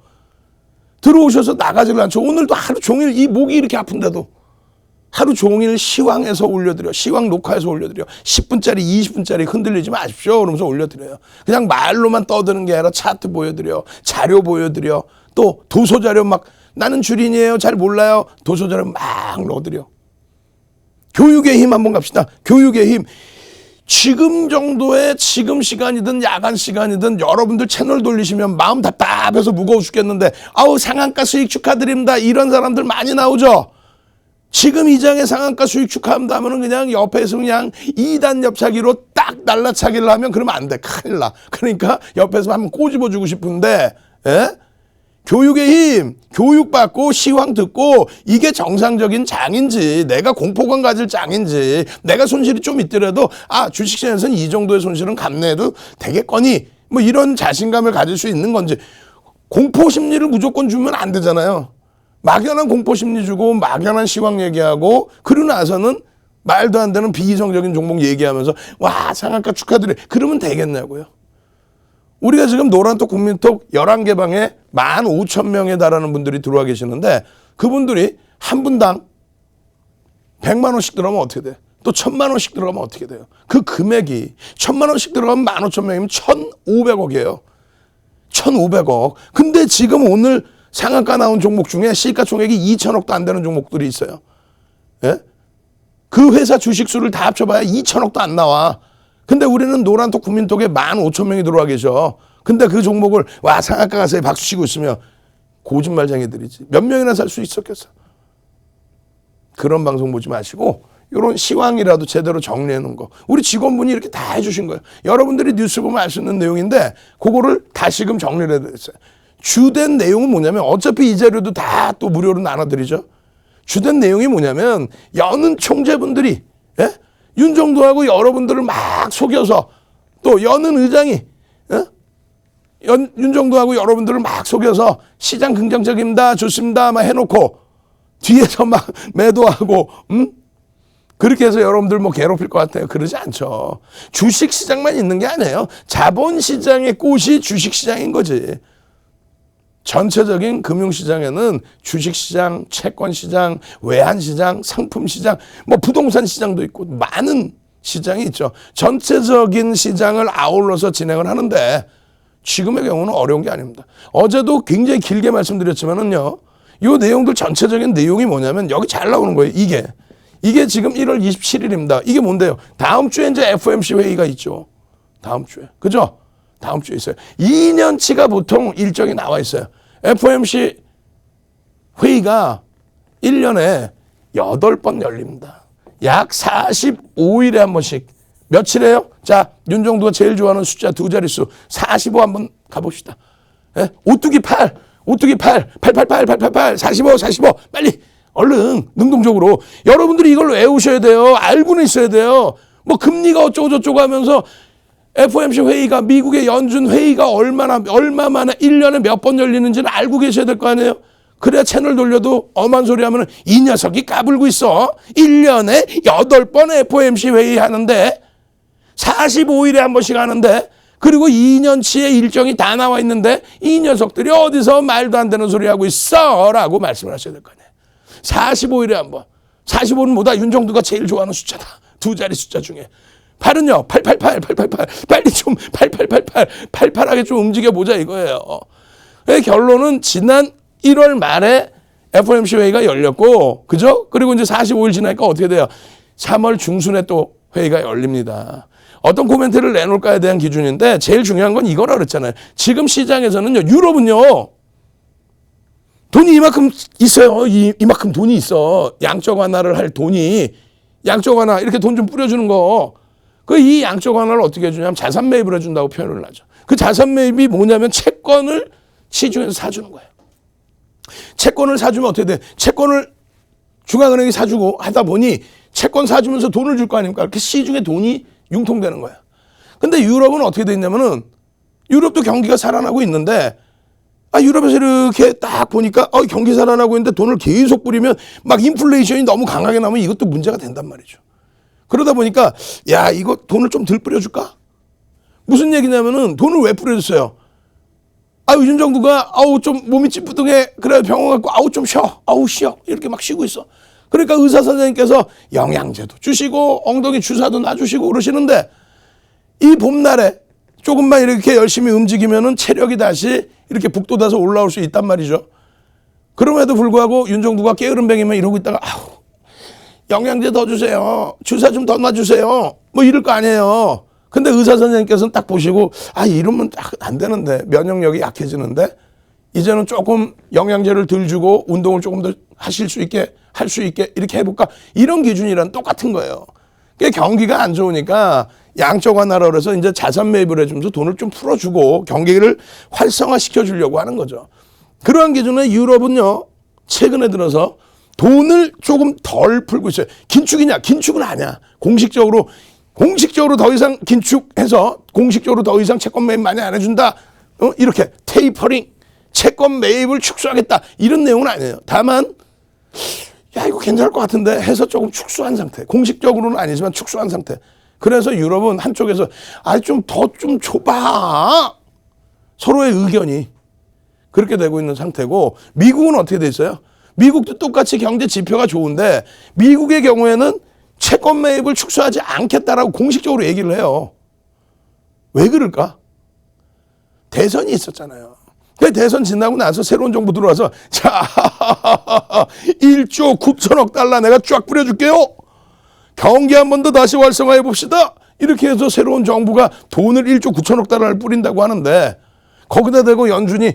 [SPEAKER 3] 들어오셔서 나가지를 않죠. 오늘도 하루 종일 이 목이 이렇게 아픈데도 하루 종일 시황에서 올려드려. 시황 녹화해서 올려드려. 10분짜리 20분짜리 흔들리지 마십시오. 그러면서 올려드려요. 그냥 말로만 떠드는 게 아니라 차트 보여드려. 자료 보여드려. 또 도서자료 막 나는 주린이에요. 잘 몰라요. 도서자료 막 넣어드려. 교육의 힘 한번 갑시다. 교육의 힘. 지금 정도의 지금 시간이든 야간 시간이든 여러분들 채널 돌리시면 마음 답답해서 무거워 죽겠는데 아우 상한가 수익 축하드립니다. 이런 사람들 많이 나오죠. 지금 이 장의 상한가 수익 축하합니다 하면은 그냥 옆에서 그냥 2단 옆차기로 딱 날라차기를 하면 그러면 안 돼. 큰일 나. 그러니까 옆에서 한번 꼬집어 주고 싶은데, 예? 교육의 힘, 교육받고 시황 듣고 이게 정상적인 장인지 내가 공포감 가질 장인지 내가 손실이 좀 있더라도 아, 주식시장에서는 이 정도의 손실은 감내해도 되겠거니 뭐 이런 자신감을 가질 수 있는 건지 공포 심리를 무조건 주면 안 되잖아요. 막연한 공포심리 주고 막연한 시황 얘기하고 그러고 나서는 말도 안 되는 비이성적인 종목 얘기하면서 와 상한가 축하드려 그러면 되겠냐고요. 우리가 지금 노란톡 국민톡 11개 방에 15,000명에 달하는 분들이 들어와 계시는데 그분들이 한 분당 100만 원씩 들어가면 어떻게 돼? 또 1,000만 원씩 들어가면 어떻게 돼요? 그 금액이 1,000만 원씩 들어가면 15,000명이면 1,500억이에요. 1,500억. 근데 지금 오늘 상한가 나온 종목 중에 시가총액이 2천억도 안 되는 종목들이 있어요. 예? 그 회사 주식수를 다 합쳐봐야 2천억도 안 나와. 근데 우리는 노란톡 국민톡에 15,000명이 들어와 계셔. 근데 그 종목을 와 상한가 가서 박수 치고 있으면 거짓말쟁이들이지. 몇 명이나 살 수 있었겠어. 그런 방송 보지 마시고 이런 시황이라도 제대로 정리해 놓은 거. 우리 직원분이 이렇게 다 해주신 거예요. 여러분들이 뉴스 보면 알 수 있는 내용인데 그거를 다시금 정리를 해드렸어요. 주된 내용은 뭐냐면 어차피 이 자료도 다 또 무료로 나눠드리죠. 주된 내용이 뭐냐면 여는 총재분들이 예? 윤정두하고 여러분들을 막 속여서 또 여는 의장이 예? 윤정두하고 여러분들을 막 속여서 시장 긍정적입니다. 좋습니다. 막 해놓고 뒤에서 막 매도하고 그렇게 해서 여러분들 뭐 괴롭힐 것 같아요. 그러지 않죠. 주식시장만 있는 게 아니에요. 자본시장의 꽃이 주식시장인 거지. 전체적인 금융시장에는 주식시장, 채권시장, 외환시장, 상품시장, 뭐 부동산 시장도 있고 많은 시장이 있죠. 전체적인 시장을 아울러서 진행을 하는데 지금의 경우는 어려운 게 아닙니다. 어제도 굉장히 길게 말씀드렸지만은요. 이 내용들 전체적인 내용이 뭐냐면 여기 잘 나오는 거예요. 이게 지금 1월 27일입니다. 이게 뭔데요? 다음 주에 이제 FOMC 회의가 있죠. 다음 주에. 그죠? 다음 주에 있어요. 2년치가 보통 일정이 나와 있어요. FOMC 회의가 1년에 8번 열립니다. 약 45일에 한 번씩. 며칠이에요? 자, 윤정두가 제일 좋아하는 숫자 두 자릿수 45 한번 가봅시다. 예? 오뚜기 8, 888, 45, 빨리 얼른 능동적으로 여러분들이 이걸 외우셔야 돼요. 알고는 있어야 돼요. 뭐 금리가 어쩌고 저쩌고 하면서 FOMC 회의가 미국의 연준 회의가 얼마 만에 1년에 몇 번 열리는지를 알고 계셔야 될 거 아니에요. 그래야 채널 돌려도 엄한 소리 하면 이 녀석이 까불고 있어. 1년에 8번 FOMC 회의 하는데 45일에 한 번씩 하는데 그리고 2년치의 일정이 다 나와 있는데 이 녀석들이 어디서 말도 안 되는 소리 하고 있어 라고 말씀을 하셔야 될 거 아니에요. 45일에 한 번. 45는 뭐다? 윤정두가 제일 좋아하는 숫자다. 두 자리 숫자 중에. 8은요. 888. 빨리 좀 88하게 좀 움직여보자 이거예요. 결론은 지난 1월 말에 FOMC 회의가 열렸고 그죠? 그리고 이제 45일 지나니까 어떻게 돼요? 3월 중순에 또 회의가 열립니다. 어떤 코멘트를 내놓을까에 대한 기준인데 제일 중요한 건 이거라 그랬잖아요. 지금 시장에서는요. 유럽은요. 돈이 이만큼 있어요. 이만큼 돈이 있어. 양적 완화를 할 돈이 양적 완화 이렇게 돈 좀 뿌려주는 거. 이 양적 완화를 어떻게 해주냐면 자산 매입을 해준다고 표현을 하죠. 그 자산 매입이 뭐냐면 채권을 시중에서 사주는 거예요. 채권을 사주면 어떻게 돼? 채권을 중앙은행이 사주고 하다 보니 채권 사주면서 돈을 줄 거 아닙니까? 이렇게 시중에 돈이 융통되는 거야. 근데 유럽은 어떻게 돼 있냐면은 유럽도 경기가 살아나고 있는데 유럽에서 이렇게 딱 보니까 경기 살아나고 있는데 돈을 계속 뿌리면 막 인플레이션이 너무 강하게 나면 이것도 문제가 된단 말이죠. 그러다 보니까 야 이거 돈을 좀 덜 뿌려줄까? 무슨 얘기냐면은 돈을 왜 뿌려줬어요? 윤정두가 좀 몸이 찌뿌둥해 그래 병원 갔고 좀 쉬어 이렇게 막 쉬고 있어. 그러니까 의사 선생님께서 영양제도 주시고 엉덩이 주사도 놔주시고 그러시는데 이 봄날에 조금만 이렇게 열심히 움직이면은 체력이 다시 이렇게 북돋아서 올라올 수 있단 말이죠. 그럼에도 불구하고 윤정두가 게으름뱅이면 이러고 있다가 영양제 더 주세요. 주사 좀 더 놔주세요. 뭐 이럴 거 아니에요. 근데 의사 선생님께서는 딱 보시고 이러면 안 되는데 면역력이 약해지는데 이제는 조금 영양제를 덜 주고 운동을 조금 더 할 수 있게 이렇게 해볼까? 이런 기준이랑 똑같은 거예요. 경기가 안 좋으니까 양적 완화라 그래서 이제 자산 매입을 해주면서 돈을 좀 풀어주고 경기를 활성화시켜 주려고 하는 거죠. 그러한 기준에 유럽은요 최근에 들어서 돈을 조금 덜 풀고 있어요. 긴축이냐? 긴축은 아니야. 공식적으로 더 이상 긴축해서 공식적으로 더 이상 채권 매입 많이 안 해준다. 이렇게 테이퍼링, 채권 매입을 축소하겠다. 이런 내용은 아니에요. 다만 이거 괜찮을 것 같은데 해서 조금 축소한 상태. 공식적으로는 아니지만 축소한 상태. 그래서 유럽은 한쪽에서 좀 더 좀 줘봐. 서로의 의견이 그렇게 되고 있는 상태고 미국은 어떻게 돼 있어요? 미국도 똑같이 경제 지표가 좋은데 미국의 경우에는 채권 매입을 축소하지 않겠다라고 공식적으로 얘기를 해요. 왜 그럴까? 대선이 있었잖아요. 대선 지나고 나서 새로운 정부 들어와서 자 1조 9천억 달러 내가 쫙 뿌려줄게요. 경기 한 번 더 다시 활성화해 봅시다. 이렇게 해서 새로운 정부가 돈을 1조 9천억 달러를 뿌린다고 하는데 거기다 대고 연준이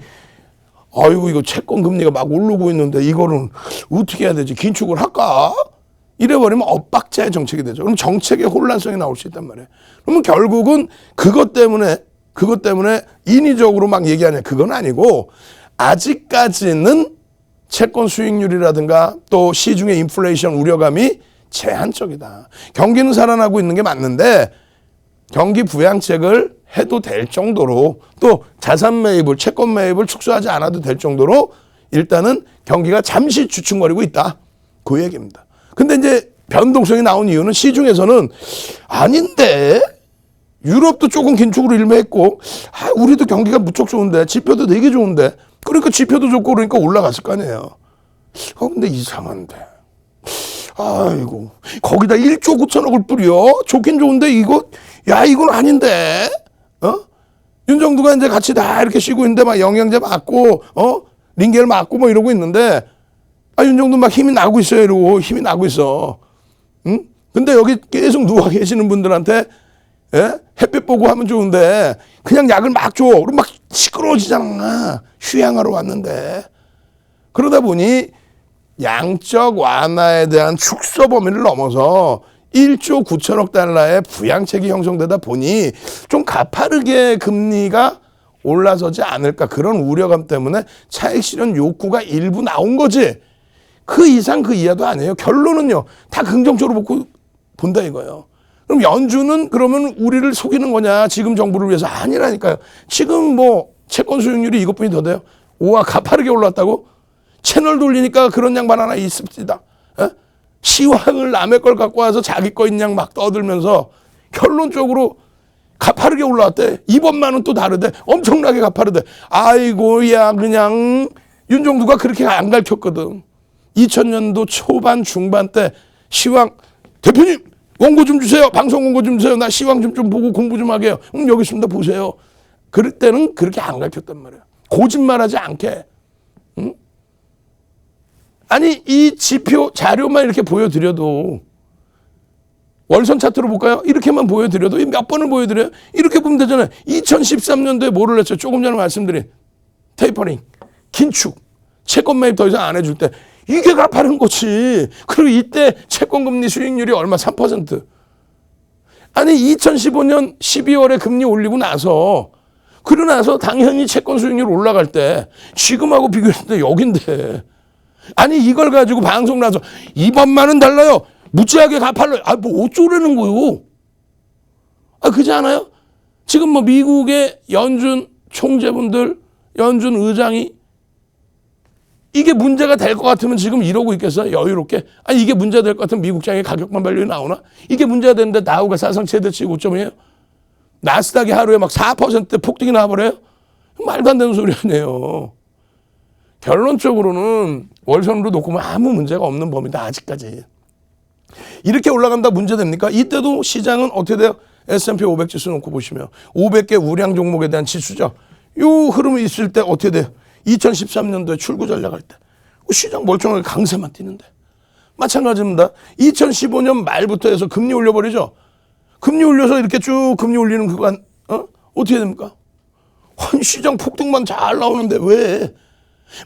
[SPEAKER 3] 이거 채권 금리가 막 오르고 있는데 이거는 어떻게 해야 되지? 긴축을 할까? 이래버리면 엇박자의 정책이 되죠. 그럼 정책의 혼란성이 나올 수 있단 말이에요. 그러면 결국은 그것 때문에 인위적으로 막 얘기하냐 그건 아니고 아직까지는 채권 수익률이라든가 또 시중의 인플레이션 우려감이 제한적이다. 경기는 살아나고 있는 게 맞는데 경기 부양책을 해도 될 정도로 또 자산 매입을 채권 매입을 축소하지 않아도 될 정도로 일단은 경기가 잠시 주춤거리고 있다. 그 얘기입니다. 근데 이제 변동성이 나온 이유는 시중에서는 아닌데 유럽도 조금 긴축으로 일매했고 우리도 경기가 무척 좋은데 지표도 되게 좋은데 그러니까 지표도 좋고 그러니까 올라갔을 거 아니에요. 근데 이상한데 아이고, 거기다 1조 9천억을 뿌려? 좋긴 좋은데 이거, 야, 이건 아닌데? 윤정두가 이제 같이 다 이렇게 쉬고 있는데 막 영양제 맞고, 링겔 맞고 뭐 이러고 있는데, 윤정두 막 힘이 나고 있어요. 이러고 힘이 나고 있어. 응? 근데 여기 계속 누워 계시는 분들한테, 햇빛 보고 하면 좋은데, 그냥 약을 막 줘. 그럼 막 시끄러워지잖아. 휴양하러 왔는데. 그러다 보니, 양적 완화에 대한 축소 범위를 넘어서 1조 9천억 달러의 부양책이 형성되다 보니 좀 가파르게 금리가 올라서지 않을까, 그런 우려감 때문에 차익 실현 욕구가 일부 나온 거지. 그 이상 그 이하도 아니에요. 결론은요, 다 긍정적으로 본다 이거예요. 그럼 연준은 그러면 우리를 속이는 거냐, 지금 정부를 위해서? 아니라니까요. 지금 뭐 채권 수익률이 이것뿐이 더 돼요. 우와, 가파르게 올랐다고? 채널 돌리니까 그런 양반 하나 있습니다. 시황을 남의 걸 갖고 와서 자기 거인 양 막 떠들면서 결론적으로 가파르게 올라왔대. 이번만은 또 다르대. 엄청나게 가파르대. 아이고, 야, 그냥 윤정두가 그렇게 안 가르쳤거든. 2000년도 초반 중반 때 시황, 대표님 원고 좀 주세요. 방송 원고 좀 주세요. 나 시황 좀 보고 공부 좀 하게요. 여기 있습니다. 보세요. 그럴 때는 그렇게 안 가르쳤단 말이야. 거짓말하지 않게. 응? 아니, 이 지표 자료만 이렇게 보여드려도, 월선 차트로 볼까요? 이렇게만 보여드려도, 몇 번을 보여드려요? 이렇게 보면 되잖아요. 2013년도에 뭐를 했죠? 조금 전에 말씀드린 테이퍼링, 긴축, 채권 매입 더 이상 안 해줄 때, 이게 가파른 거지. 그리고 이때 채권금리 수익률이 얼마? 3%. 아니, 2015년 12월에 금리 올리고 나서, 그러고 나서 당연히 채권 수익률 올라갈 때, 지금하고 비교했을 때 여긴데, 아니, 이걸 가지고 방송 나서 이번만은 달라요. 무지하게 가팔러요. 뭐 어쩌라는 거요? 그렇지 않아요? 지금 뭐 미국의 연준 총재분들, 연준 의장이 이게 문제가 될 것 같으면 지금 이러고 있겠어요? 여유롭게. 이게 문제가 될 것 같으면 미국장의 가격만 발령이 나오나? 이게 문제가 되는데 다우가 사상 최대치 고점이에요? 나스닥이 하루에 막 4% 폭등이 나와버려요? 말도 안 되는 소리 아니에요. 결론적으로는 월선으로 놓고 보면 아무 문제가 없는 범위다, 아직까지. 이렇게 올라간다 문제됩니까? 이때도 시장은 어떻게 돼요? S&P 500 지수 놓고 보시면 500개 우량 종목에 대한 지수죠. 요 흐름이 있을 때 어떻게 돼요? 2013년도에 출구 전략할 때 시장 멀쩡하게 강세만 뛰는데. 마찬가지입니다. 2015년 말부터 해서 금리 올려버리죠. 금리 올려서 이렇게 쭉 금리 올리는 그간 어떻게 됩니까? 시장 폭등만 잘 나오는데 왜?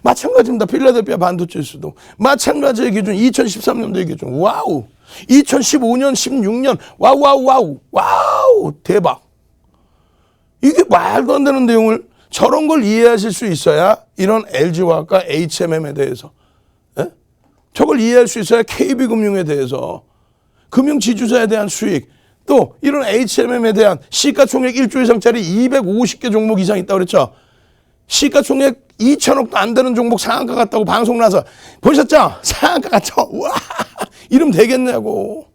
[SPEAKER 3] 마찬가지입니다. 필라델피아 반도체 지수도 마찬가지의 기준, 2013년도의 기준. 와우. 2015년, 16년 와우 대박. 이게 말도 안 되는 내용을, 저런 걸 이해하실 수 있어야 이런 LG화학과 HMM에 대해서, 저걸 이해할 수 있어야 KB금융에 대해서, 금융지주사에 대한 수익, 또 이런 HMM에 대한 시가총액 1조 이상짜리 250개 종목 이상 있다고 그랬죠. 시가총액 2천억도 안 되는 종목 상한가 같다고 방송 나서 보셨죠? 상한가 같죠? 와, 이러면 되겠냐고.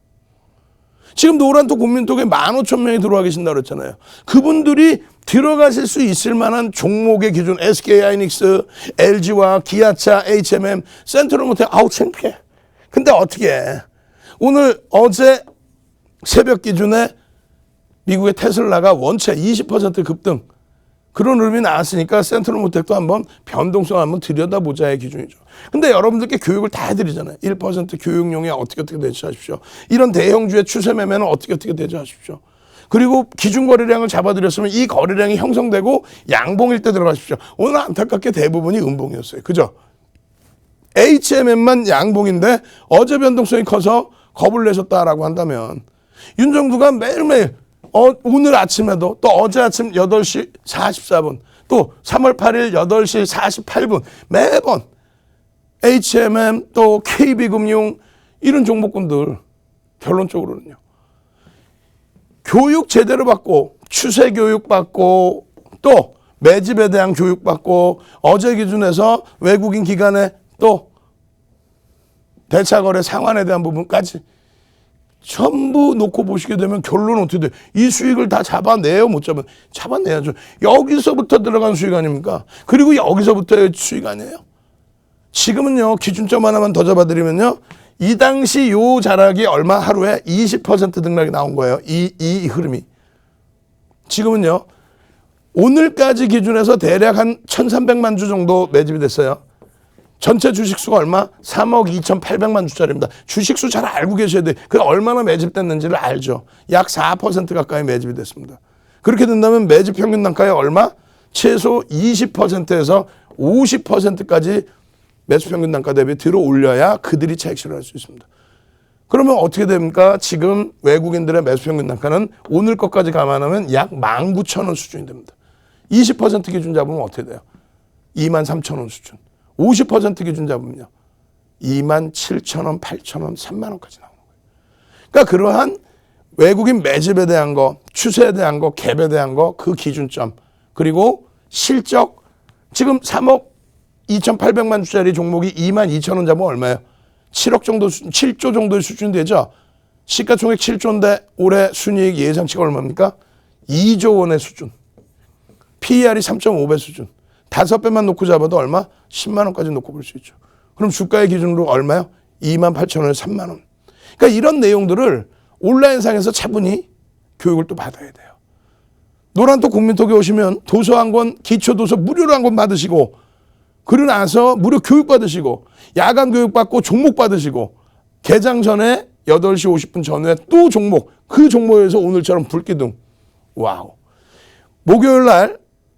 [SPEAKER 3] 지금 노란톡 국민톡에 15,000명이 들어와 계신다고 그랬잖아요. 그분들이 들어가실 수 있을 만한 종목의 기준, SK하이닉스, LG와 기아차, HMM, 센트럴모터, 창피해. 근데 어떻게 해? 어제 새벽 기준에 미국의 테슬라가 원체 20% 급등, 그런 흐름이 나왔으니까 센트럴모텍도 한번 변동성 한번 들여다보자의 기준이죠. 근데 여러분들께 교육을 다 해드리잖아요. 1% 교육용에 어떻게 대처하십시오. 이런 대형주의 추세 매매는 어떻게 대처하십시오. 그리고 기준 거래량을 잡아드렸으면 이 거래량이 형성되고 양봉일 때 들어가십시오. 오늘 안타깝게 대부분이 음봉이었어요. 그죠? HMM만 양봉인데 어제 변동성이 커서 겁을 내셨다라고 한다면, 윤정두가 매일매일 오늘 아침에도, 또 어제 아침 8시 44분, 또 3월 8일 8시 48분 매번 HMM 또 KB금융 이런 종목군들 결론적으로는요, 교육 제대로 받고, 추세 교육 받고, 또 매집에 대한 교육 받고, 어제 기준에서 외국인 기관에 또 대차거래 상환에 대한 부분까지 전부 놓고 보시게 되면 결론은 어떻게 돼요? 이 수익을 다 잡아내요? 못 잡아내요? 잡아내야죠. 여기서부터 들어간 수익 아닙니까? 그리고 여기서부터의 수익 아니에요? 지금은요, 기준점 하나만 더 잡아드리면요, 이 당시 요 자락이 얼마 하루에 20% 등락이 나온 거예요. 이 흐름이. 지금은요. 오늘까지 기준해서 대략 한 1,300만 주 정도 매집이 됐어요. 전체 주식수가 얼마? 3억 2,800만 주짜리입니다. 주식수 잘 알고 계셔야 돼요. 그 얼마나 매집됐는지를 알죠. 약 4% 가까이 매집이 됐습니다. 그렇게 된다면 매집 평균 단가에 얼마? 최소 20%에서 50%까지 매수 평균 단가 대비 들어 올려야 그들이 차익 실현할 수 있습니다. 그러면 어떻게 됩니까? 지금 외국인들의 매수 평균 단가는 오늘 것까지 감안하면 약 19,000원 수준이 됩니다. 20% 기준 잡으면 어떻게 돼요? 23,000원 수준. 50% 기준 잡으면요. 27,000원, 8,000원, 3만 원까지 나오는 거예요. 그러니까 그러한 외국인 매집에 대한 거, 추세에 대한 거, 갭에 대한 거, 그 기준점, 그리고 실적, 지금 3억 2,800만 주짜리 종목이 22,000원 잡으면 얼마예요? 7억 정도, 7조 정도의 수준이 되죠? 시가총액 7조인데 올해 순이익 예상치가 얼마입니까? 2조 원의 수준. PER이 3.5배 수준. 5배만 놓고 잡아도 얼마? 10만 원까지 놓고 볼 수 있죠. 그럼 주가의 기준으로 얼마요? 28,000원에 3만 원. 그러니까 이런 내용들을 온라인상에서 차분히 교육을 또 받아야 돼요. 노란톡 국민톡에 오시면 도서 한 권, 기초도서 무료로 한 권 받으시고, 그러고 나서 무료 교육 받으시고, 야간 교육 받고 종목 받으시고, 개장 전에 8시 50분 전후에 또 종목, 그 종목에서 오늘처럼 불기둥. 와우. 목요일 날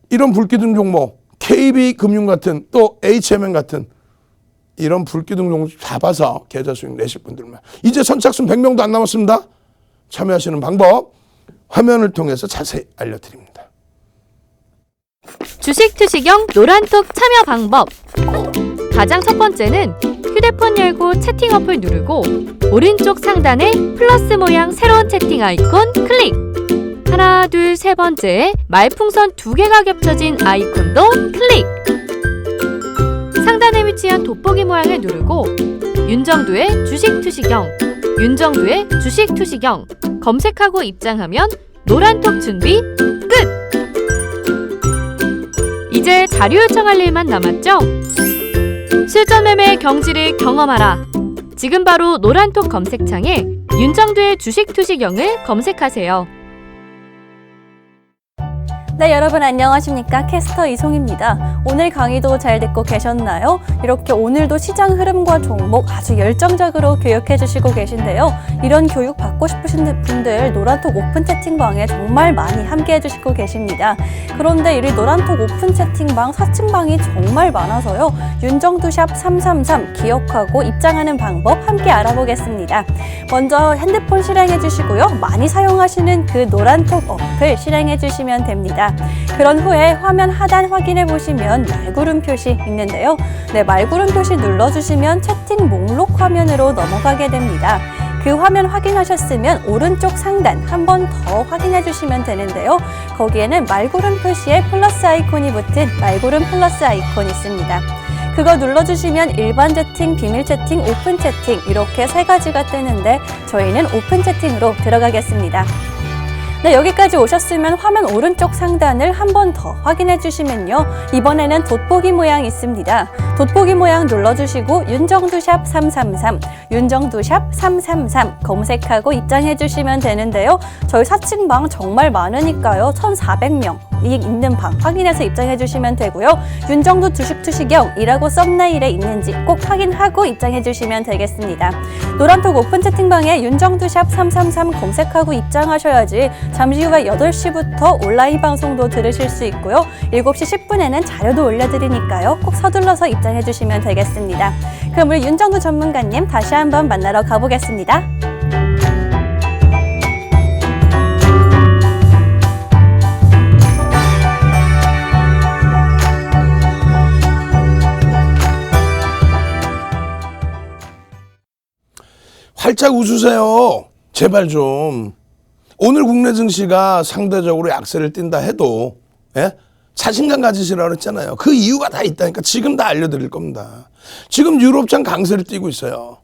[SPEAKER 3] 이런 불기둥 종목, KB금융 같은 또 HMN 같은 이런 불기둥 종목 잡아서 계좌 수익 내실 분들만. 이제 선착순 100명도 안 남았습니다. 참여하시는 방법 화면을 통해서 자세히 알려드립니다.
[SPEAKER 2] 주식 투시경 노란톡 참여 방법. 가장 첫 번째는 휴대폰 열고 채팅 어플 누르고 오른쪽 상단에 플러스 모양 새로운 채팅 아이콘 클릭. 하나, 둘, 세 번째에 말풍선 2개가 겹쳐진 아이콘도 클릭. 상단에 위치한 돋보기 모양을 누르고 윤정두의 주식 투시경, 윤정두의 주식 투시경 검색하고 입장하면 노란톡 준비 끝! 이제 자료 요청할 일만 남았죠? 실전 매매 경지를 경험하라. 지금 바로 노란톡 검색창에 윤정두의 주식 투시경을 검색하세요.
[SPEAKER 1] 네, 여러분 안녕하십니까? 캐스터 이송입니다. 오늘 강의도 잘 듣고 계셨나요? 이렇게 오늘도 시장 흐름과 종목 아주 열정적으로 교육해 주시고 계신데요. 이런 교육 받고 싶으신 분들 노란톡 오픈 채팅방에 정말 많이 함께 해주시고 계십니다. 그런데 이 노란톡 오픈 채팅방, 사칭방이 정말 많아서요. 윤정두샵 333 기억하고 입장하는 방법 함께 알아보겠습니다. 먼저 핸드폰 실행해 주시고요. 많이 사용하시는 그 노란톡 어플 실행해 주시면 됩니다. 그런 후에 화면 하단 확인해 보시면 말구름 표시 있는데요. 네, 말구름 표시 눌러주시면 채팅 목록 화면으로 넘어가게 됩니다. 그 화면 확인하셨으면 오른쪽 상단 한 번 더 확인해 주시면 되는데요. 거기에는 말구름 표시에 플러스 아이콘이 붙은 말구름 플러스 아이콘이 있습니다. 그거 눌러주시면 일반 채팅, 비밀 채팅, 오픈 채팅 이렇게 3가지가 뜨는데 저희는 오픈 채팅으로 들어가겠습니다. 네, 여기까지 오셨으면 화면 오른쪽 상단을 한 번 더 확인해 주시면요. 이번에는 돋보기 모양 있습니다. 돋보기 모양 눌러주시고 윤정두샵 333, 윤정두샵 333 검색하고 입장해 주시면 되는데요. 저희 사칭방 정말 많으니까요. 1,400명. 있는 방 확인해서 입장해 주시면 되고요. 윤정두 주식 투시경이라고 썸네일에 있는지 꼭 확인하고 입장해 주시면 되겠습니다. 노란톡 오픈 채팅방에 윤정두샵 333 검색하고 입장하셔야지 잠시 후에 8시부터 온라인 방송도 들으실 수 있고요. 7시 10분에는 자료도 올려드리니까요. 꼭 서둘러서 입장해 주시면 되겠습니다. 그럼 우리 윤정두 전문가님 다시 한번 만나러 가보겠습니다.
[SPEAKER 3] 활짝 웃으세요. 제발 좀. 오늘 국내 증시가 상대적으로 약세를 띈다 해도 자신감 가지시라고 그랬잖아요. 그 이유가 다 있다니까 지금 다 알려드릴 겁니다. 지금 유럽장 강세를 띄고 있어요.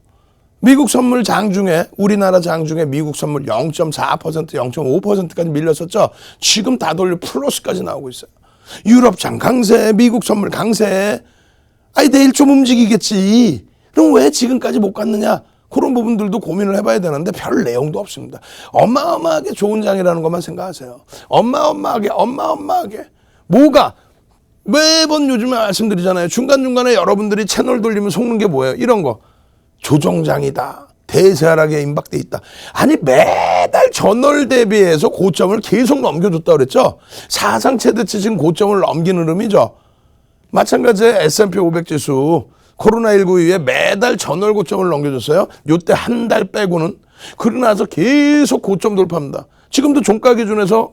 [SPEAKER 3] 미국 선물 장중에 우리나라 장중에 미국 선물 0.4%, 0.5%까지 밀렸었죠. 지금 다 돌려 플러스까지 나오고 있어요. 유럽장 강세, 미국 선물 강세. 아니 내일 좀 움직이겠지. 그럼 왜 지금까지 못 갔느냐? 그런 부분들도 고민을 해봐야 되는데 별 내용도 없습니다. 어마어마하게 좋은 장이라는 것만 생각하세요. 어마어마하게. 뭐가? 매번 요즘에 말씀드리잖아요. 중간중간에 여러분들이 채널 돌리면 속는 게 뭐예요? 이런 거. 조정장이다. 대세하락에 임박돼 있다. 아니 매달 전월 대비해서 고점을 계속 넘겨줬다 그랬죠. 사상 최대치 지금 고점을 넘기는 흐름이죠. 마찬가지에 S&P 500 지수 코로나19 이후에 매달 전월 고점을 넘겨줬어요. 요때 한 달 빼고는. 그러고 나서 계속 고점 돌파합니다. 지금도 종가 기준에서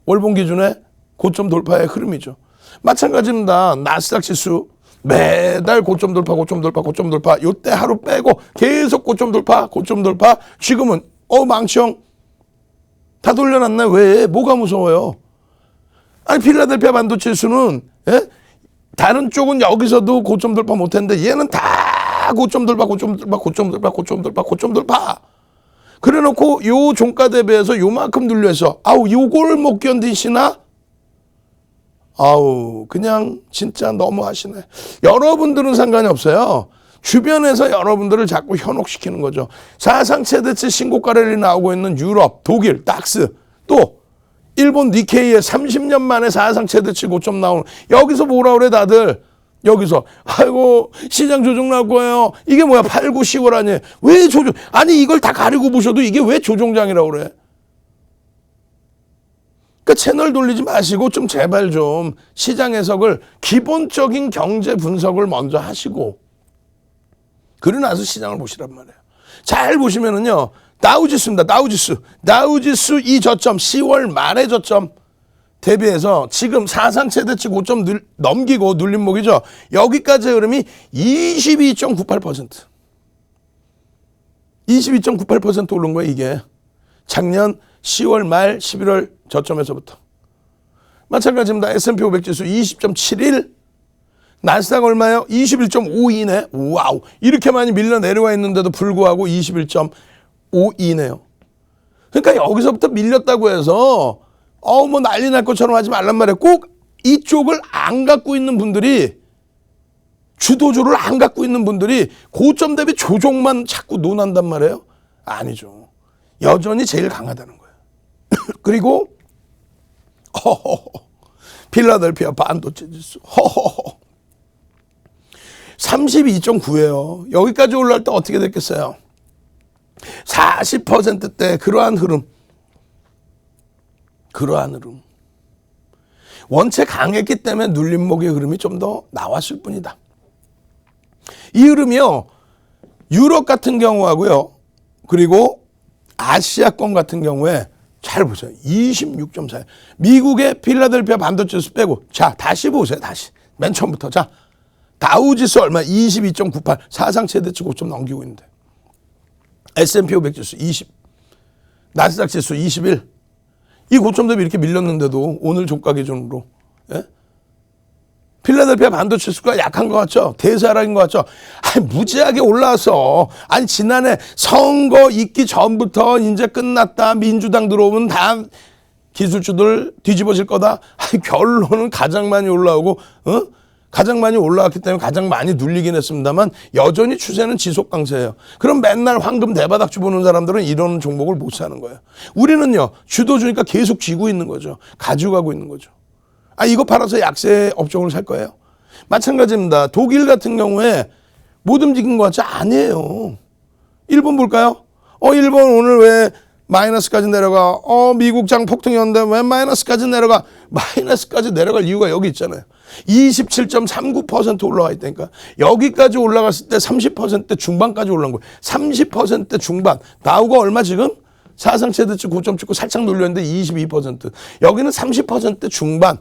[SPEAKER 3] 월봉 기준에 고점 돌파의 흐름이죠. 마찬가지입니다. 나스닥 지수 매달 고점 돌파. 요때 하루 빼고 계속 고점 돌파. 지금은 망치형 다 돌려놨네. 왜? 뭐가 무서워요? 아니 필라델피아 반도체 지수는 다른 쪽은 여기서도 고점 돌파 못했는데 얘는 다 고점 돌파. 그래놓고 요 종가 대비해서 요만큼 눌려서 요걸 못 견디시나? 그냥 진짜 너무 하시네. 여러분들은 상관이 없어요. 주변에서 여러분들을 자꾸 현혹시키는 거죠. 사상 최대치 신고가를 나오고 있는 유럽, 독일, 닥스, 또 일본 니케이에 30년 만에 사상 최대치 고점 나오는, 여기서 뭐라 그래 다들. 여기서 시장 조정 나올 거예요. 이게 뭐야? 8, 9, 10월 아니에요. 왜 조정? 아니 이걸 다 가리고 보셔도 이게 왜 조정장이라고 그래? 그러니까 채널 돌리지 마시고 좀 제발 좀 시장 해석을, 기본적인 경제 분석을 먼저 하시고 그러고 나서 시장을 보시란 말이에요. 잘 보시면은요. 다우지수입니다. 다우지수 이 저점 10월 말의 저점 대비해서 지금 사상 최대치 고점 넘기고 눌림목이죠. 여기까지 흐름이 22.98%. 22.98% 오른 거예요, 이게. 작년 10월 말 11월 저점에서부터. 마찬가지입니다. S&P 500 지수 20.71. 나스닥 얼마요? 21.52네. 와우. 이렇게 많이 밀려 내려와 있는데도 불구하고 21.52네요. 그러니까 여기서부터 밀렸다고 해서 뭐 난리 날 것처럼 하지 말란 말이에요. 꼭 이쪽을 안 갖고 있는 분들이, 주도주를 안 갖고 있는 분들이 고점 대비 조정만 자꾸 논한단 말이에요. 아니죠. 여전히 제일 강하다는 거예요. 그리고 필라델피아 반도체 지수 32.9예요. 여기까지 올라올 때 어떻게 됐겠어요? 40%대 그러한 흐름. 원체 강했기 때문에 눌림목의 흐름이 좀 더 나왔을 뿐이다. 이 흐름이요. 유럽 같은 경우하고요. 그리고 아시아권 같은 경우에 잘 보세요. 26.4. 미국의 필라델피아 반도체 지수 빼고. 자, 다시 보세요. 다시. 맨 처음부터. 자, 다우지수 얼마? 22.98. 사상 최대치 고점 넘기고 있는데. S&P 500 지수 20. 나스닥 지수 21. 이 고점 대비 이렇게 밀렸는데도 오늘 종가 기준으로. 필라델피아 반도체 지수가 약한 것 같죠? 대세하락인 것 같죠? 무지하게 올라와서. 지난해 선거 있기 전부터 이제 끝났다. 민주당 들어오면 다 기술주들 뒤집어질 거다. 결론은 가장 많이 올라오고, 가장 많이 올라왔기 때문에 가장 많이 눌리긴 했습니다만 여전히 추세는 지속 강세예요. 그럼 맨날 황금 대바닥주 보는 사람들은 이런 종목을 못 사는 거예요. 우리는요. 주도주니까 계속 쥐고 있는 거죠. 가져가고 있는 거죠. 이거 팔아서 약세 업종을 살 거예요. 마찬가지입니다. 독일 같은 경우에 못 움직인 것 같지? 아니에요. 일본 볼까요? 일본 오늘 왜 마이너스까지 내려가? 미국 장 폭등이었는데 왜 마이너스까지 내려가? 마이너스까지 내려갈 이유가 여기 있잖아요. 27.39% 올라와 있다니까. 여기까지 올라갔을 때 30% 중반까지 올라온 거예요. 30% 중반. 다우가 얼마 지금? 사상 최대치 고점 찍고 살짝 눌렸는데 22%. 여기는 30% 중반.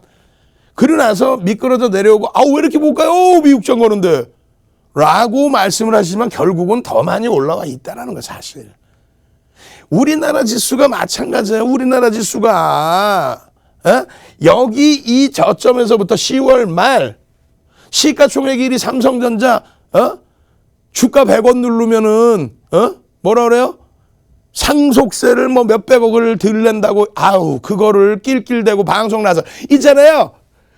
[SPEAKER 3] 그러고 나서 미끄러져 내려오고 왜 이렇게 못 가요? 미국장 거는데. 라고 말씀을 하시지만 결국은 더 많이 올라와 있다는 거예요. 사실. 우리나라 지수가 마찬가지예요. 우리나라 지수가. 여기 이 저점에서부터 10월 말 시가총액 1위 삼성전자 주가 100원 누르면은 뭐라 그래요? 상속세를 몇백억을 들낸다고 그거를 낄낄대고 방송 나서 있잖아요.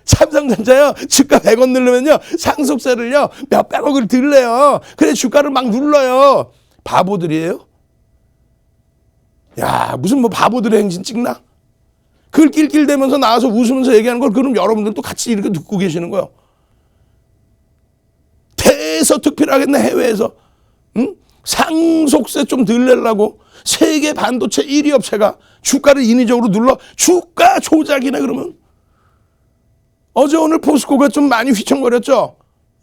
[SPEAKER 3] 삼성전자요 주가 100원 누르면요 상속세를요 몇백억을 들래요. 그래 주가를 막 눌러요. 바보들이에요? 야, 무슨 뭐 바보들의 행진 찍나? 그걸 낄낄대면서 나와서 웃으면서 얘기하는 걸 그럼 여러분들도 같이 이렇게 듣고 계시는 거예요. 대서특필하겠네, 해외에서. 응? 상속세 좀 덜 내려고 세계 반도체 1위 업체가 주가를 인위적으로 눌러 주가 조작이네 그러면. 어제 오늘 포스코가 좀 많이 휘청거렸죠.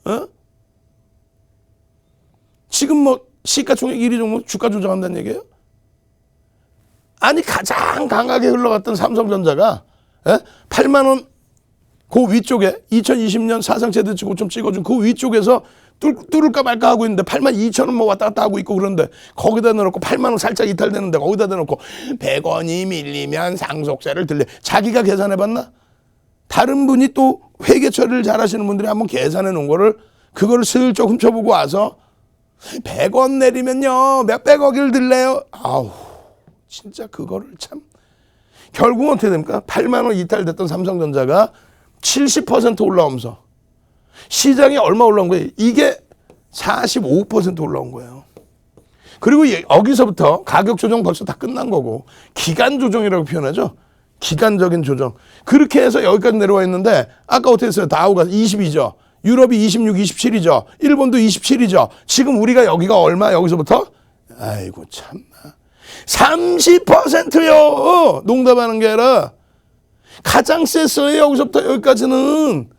[SPEAKER 3] 어? 지금 뭐 시가총액 1위 종목 주가 조작한다는 얘기예요? 아니 가장 강하게 흘러갔던 삼성전자가 8만 원 그 위쪽에 2020년 사상 최대치 고점 찍어준 그 위쪽에서 뚫을까 말까 하고 있는데 8만 2천 원 뭐 왔다 갔다 하고 있고 그런데 거기다 넣어놓고 8만 원 살짝 이탈되는데 거기다 넣어놓고 100원이 밀리면 상속세를 들래. 자기가 계산해봤나? 다른 분이 또 회계 처리를 잘하시는 분들이 한번 계산해 놓은 거를 그거를 슬쩍 훔쳐보고 와서 100원 내리면요 몇백억을 들래요. 아우 진짜 그거를 참. 결국은 어떻게 됩니까? 8만 원 이탈됐던 삼성전자가 70% 올라오면서 시장이 얼마 올라온 거예요? 이게 45% 올라온 거예요. 그리고 여기서부터 가격 조정 벌써 다 끝난 거고 기간 조정이라고 표현하죠. 기간적인 조정. 그렇게 해서 여기까지 내려와 있는데 아까 어떻게 했어요? 다우가 22죠. 유럽이 26, 27이죠. 일본도 27이죠. 지금 우리가 여기가 얼마 여기서부터? 아이고 참나. 30%요. 농담하는 게 아니라 가장 셌어요. 여기서부터 여기까지는.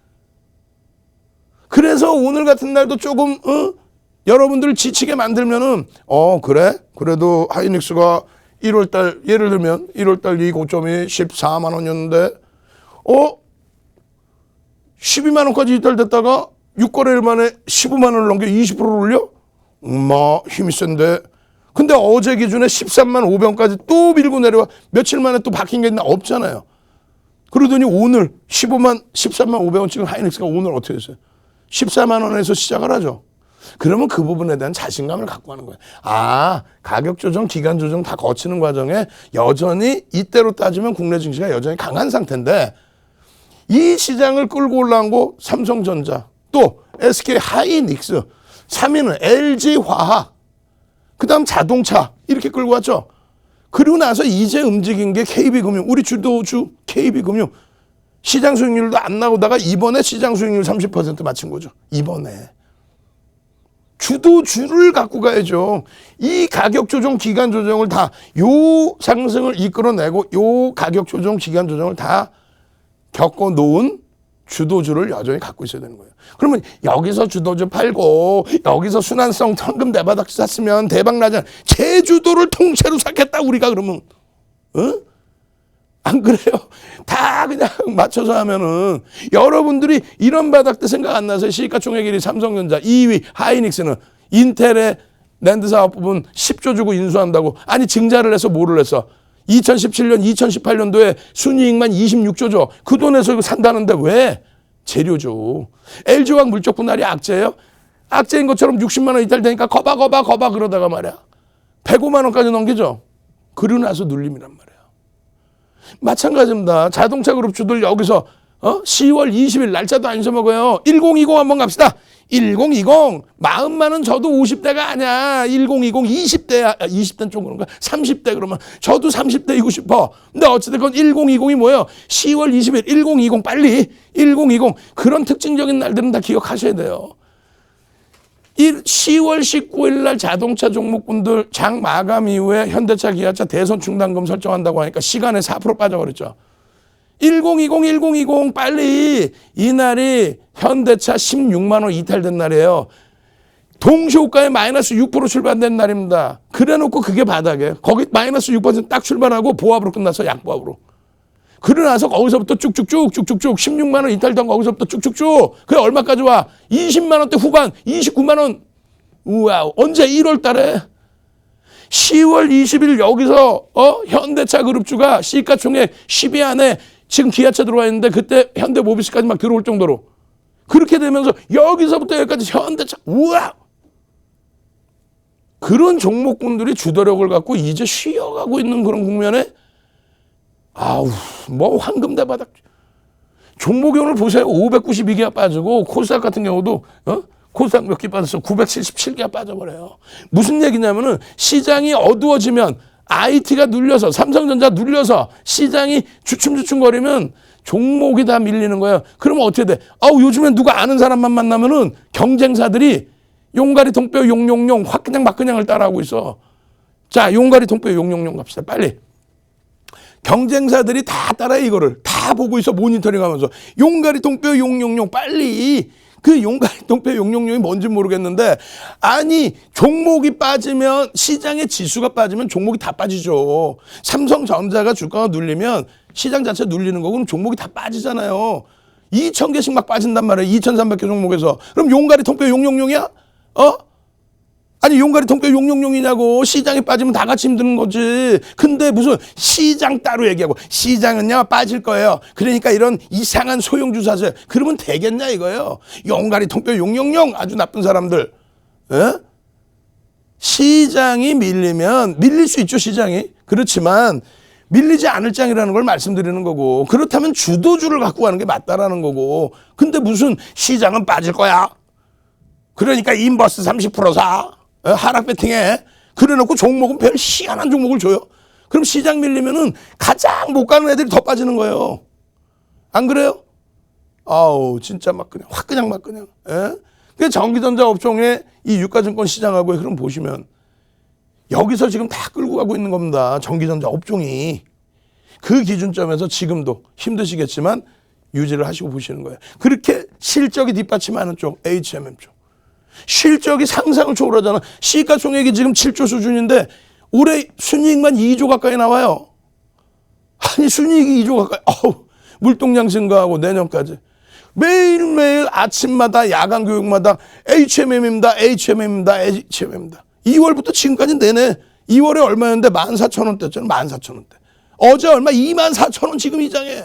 [SPEAKER 3] 그래서 오늘 같은 날도 조금 여러분들을 지치게 만들면은 그래? 그래도 하이닉스가 1월달 예를 들면 1월달 이 고점이 14만 원이었는데 12만 원까지 이탈됐다가 6거래일 만에 15만 원을 넘겨 20%를 올려? 힘이 센데. 근데 어제 기준에 13만 500원까지 또 밀고 내려와. 며칠 만에 또 바뀐 게 있나? 없잖아요. 그러더니 오늘 13만 500원 찍은 하이닉스가 오늘 어떻게 됐어요? 14만 원에서 시작을 하죠. 그러면 그 부분에 대한 자신감을 갖고 하는 거예요. 가격 조정, 기간 조정 다 거치는 과정에 여전히 이때로 따지면 국내 증시가 여전히 강한 상태인데 이 시장을 끌고 올라온 거 삼성전자, 또 SK 하이닉스, 3위는 LG화학, 그 다음 자동차 이렇게 끌고 왔죠. 그리고 나서 이제 움직인 게 KB금융, 우리 주도주 KB금융. 시장 수익률도 안 나오다가 이번에 시장 수익률 30% 맞춘 거죠. 이번에. 주도주를 갖고 가야죠. 이 가격 조정, 기간 조정을 다 요 상승을 이끌어내고 요 가격 조정, 기간 조정을 다 겪어놓은 주도주를 여전히 갖고 있어야 되는 거예요. 그러면 여기서 주도주 팔고 여기서 순환성 현금 대바닥 샀으면 대박 나잖아. 제주도를 통째로 샀겠다 우리가 그러면. 안 그래요? 다 그냥 맞춰서 하면은 여러분들이 이런 바닥 때 생각 안 나서 시가총액 1위 삼성전자, 2위 하이닉스는 인텔의 랜드 사업 부분 10조 주고 인수한다고. 아니 증자를 해서 뭐를 했어? 2017년, 2018년도에 순이익만 26조 줘. 그 돈에서 이거 산다는데 왜? 재료죠. LG화학 물적 분할이 악재예요? 악재인 것처럼 60만 원 이탈되니까 거봐 그러다가 말이야. 105만 원까지 넘기죠. 그러고 나서 눌림이란 말이야. 마찬가지입니다. 자동차 그룹주들 여기서 10월 20일 날짜도 안 잊어먹어요. 1020 한번 갑시다. 1020 마음만은 저도 50대가 아니야. 1020 20대야. 20대는 좀 그런가? 30대 그러면 저도 30대이고 싶어. 근데 어찌됐건 1020이 뭐예요? 10월 20일 1020 빨리 1020 그런 특징적인 날들은 다 기억하셔야 돼요. 10월 19일 날 자동차 종목분들 장 마감 이후에 현대차, 기아차 대선 충당금 설정한다고 하니까 시간에 4% 빠져버렸죠. 1020 빨리. 이날이 현대차 16만 원 이탈된 날이에요. 동시호가에 마이너스 6% 출발된 날입니다. 그래놓고 그게 바닥이에요. 거기 마이너스 6% 딱 출발하고 보합으로 끝났어. 약보합으로. 그러고 나서 거기서부터 쭉쭉쭉 16만 원 이탈된 거기서부터 쭉쭉쭉. 그게 얼마까지 와? 20만 원대 후반 29만 원. 우와 언제 1월 달에 10월 20일 여기서 현대차 그룹주가 시가총액 10위 안에 지금 기아차 들어와 있는데 그때 현대모비스까지 막 들어올 정도로 그렇게 되면서 여기서부터 여기까지 현대차 우와 그런 종목군들이 주도력을 갖고 이제 쉬어가고 있는 그런 국면에 뭐 황금 대바닥 종목이 오늘 보세요. 592개가 빠지고 코스닥 같은 경우도 코스닥 몇 개 빠졌어? 977개가 빠져버려요. 무슨 얘기냐면은 시장이 어두워지면 IT가 눌려서 삼성전자 눌려서 시장이 주춤주춤거리면 종목이 다 밀리는 거예요. 그러면 어떻게 돼? 요즘엔 누가 아는 사람만 만나면은 경쟁사들이 용가리 통뼈 용용용 화그냥 막그냥을 따라하고 있어. 자, 용가리 통뼈 용용용 갑시다. 빨리. 경쟁사들이 다 따라해. 이거를 다 보고 있어. 모니터링 하면서 용가리 통뼈 용용용 빨리. 그 용가리 통뼈 용용용이 뭔지 모르겠는데, 아니 종목이 빠지면, 시장의 지수가 빠지면 종목이 다 빠지죠. 삼성전자가 주가가 눌리면 시장 자체 눌리는 거고, 그럼 종목이 다 빠지잖아요. 2,000개씩 막 빠진단 말이에요. 2,300개 종목에서. 그럼 용가리 통뼈 용용용이야? 아니 용가리 통뼈 용용용이냐고. 시장이 빠지면 다 같이 힘드는 거지. 근데 무슨 시장 따로 얘기하고, 시장은요 빠질 거예요. 그러니까 이런 이상한 소형주 사세요. 그러면 되겠냐 이거예요. 용가리 통뼈 용용용 아주 나쁜 사람들. 에? 시장이 밀리면 밀릴 수 있죠. 시장이. 그렇지만 밀리지 않을 장이라는 걸 말씀드리는 거고, 그렇다면 주도주를 갖고 가는 게 맞다라는 거고. 근데 무슨 시장은 빠질 거야. 그러니까 인버스 30% 사. 하락 배팅해. 그래놓고 종목은 별 희한한 종목을 줘요. 그럼 시장 밀리면은 가장 못 가는 애들이 더 빠지는 거예요. 안 그래요? 진짜 막 그냥 확 그냥 막 그냥. 그 전기전자 업종의 이 유가증권 시장하고 그럼 보시면 여기서 지금 다 끌고 가고 있는 겁니다. 전기전자 업종이. 그 기준점에서 지금도 힘드시겠지만 유지를 하시고 보시는 거예요. 그렇게 실적이 뒷받침하는 쪽, HMM 쪽. 실적이 상상을 초월하잖아. 시가총액이 지금 7조 수준인데 올해 순이익만 2조 가까이 나와요. 아니 순이익이 2조 가까이. 물동량 증가하고 내년까지. 매일매일 아침마다 야간 교육마다 HMM입니다. HMM입니다. HMM입니다. 2월부터 지금까지 내내 2월에 얼마였는데 14,000원대였잖아요. 14,000원대. 어제 얼마? 24,000원 지금 이장해.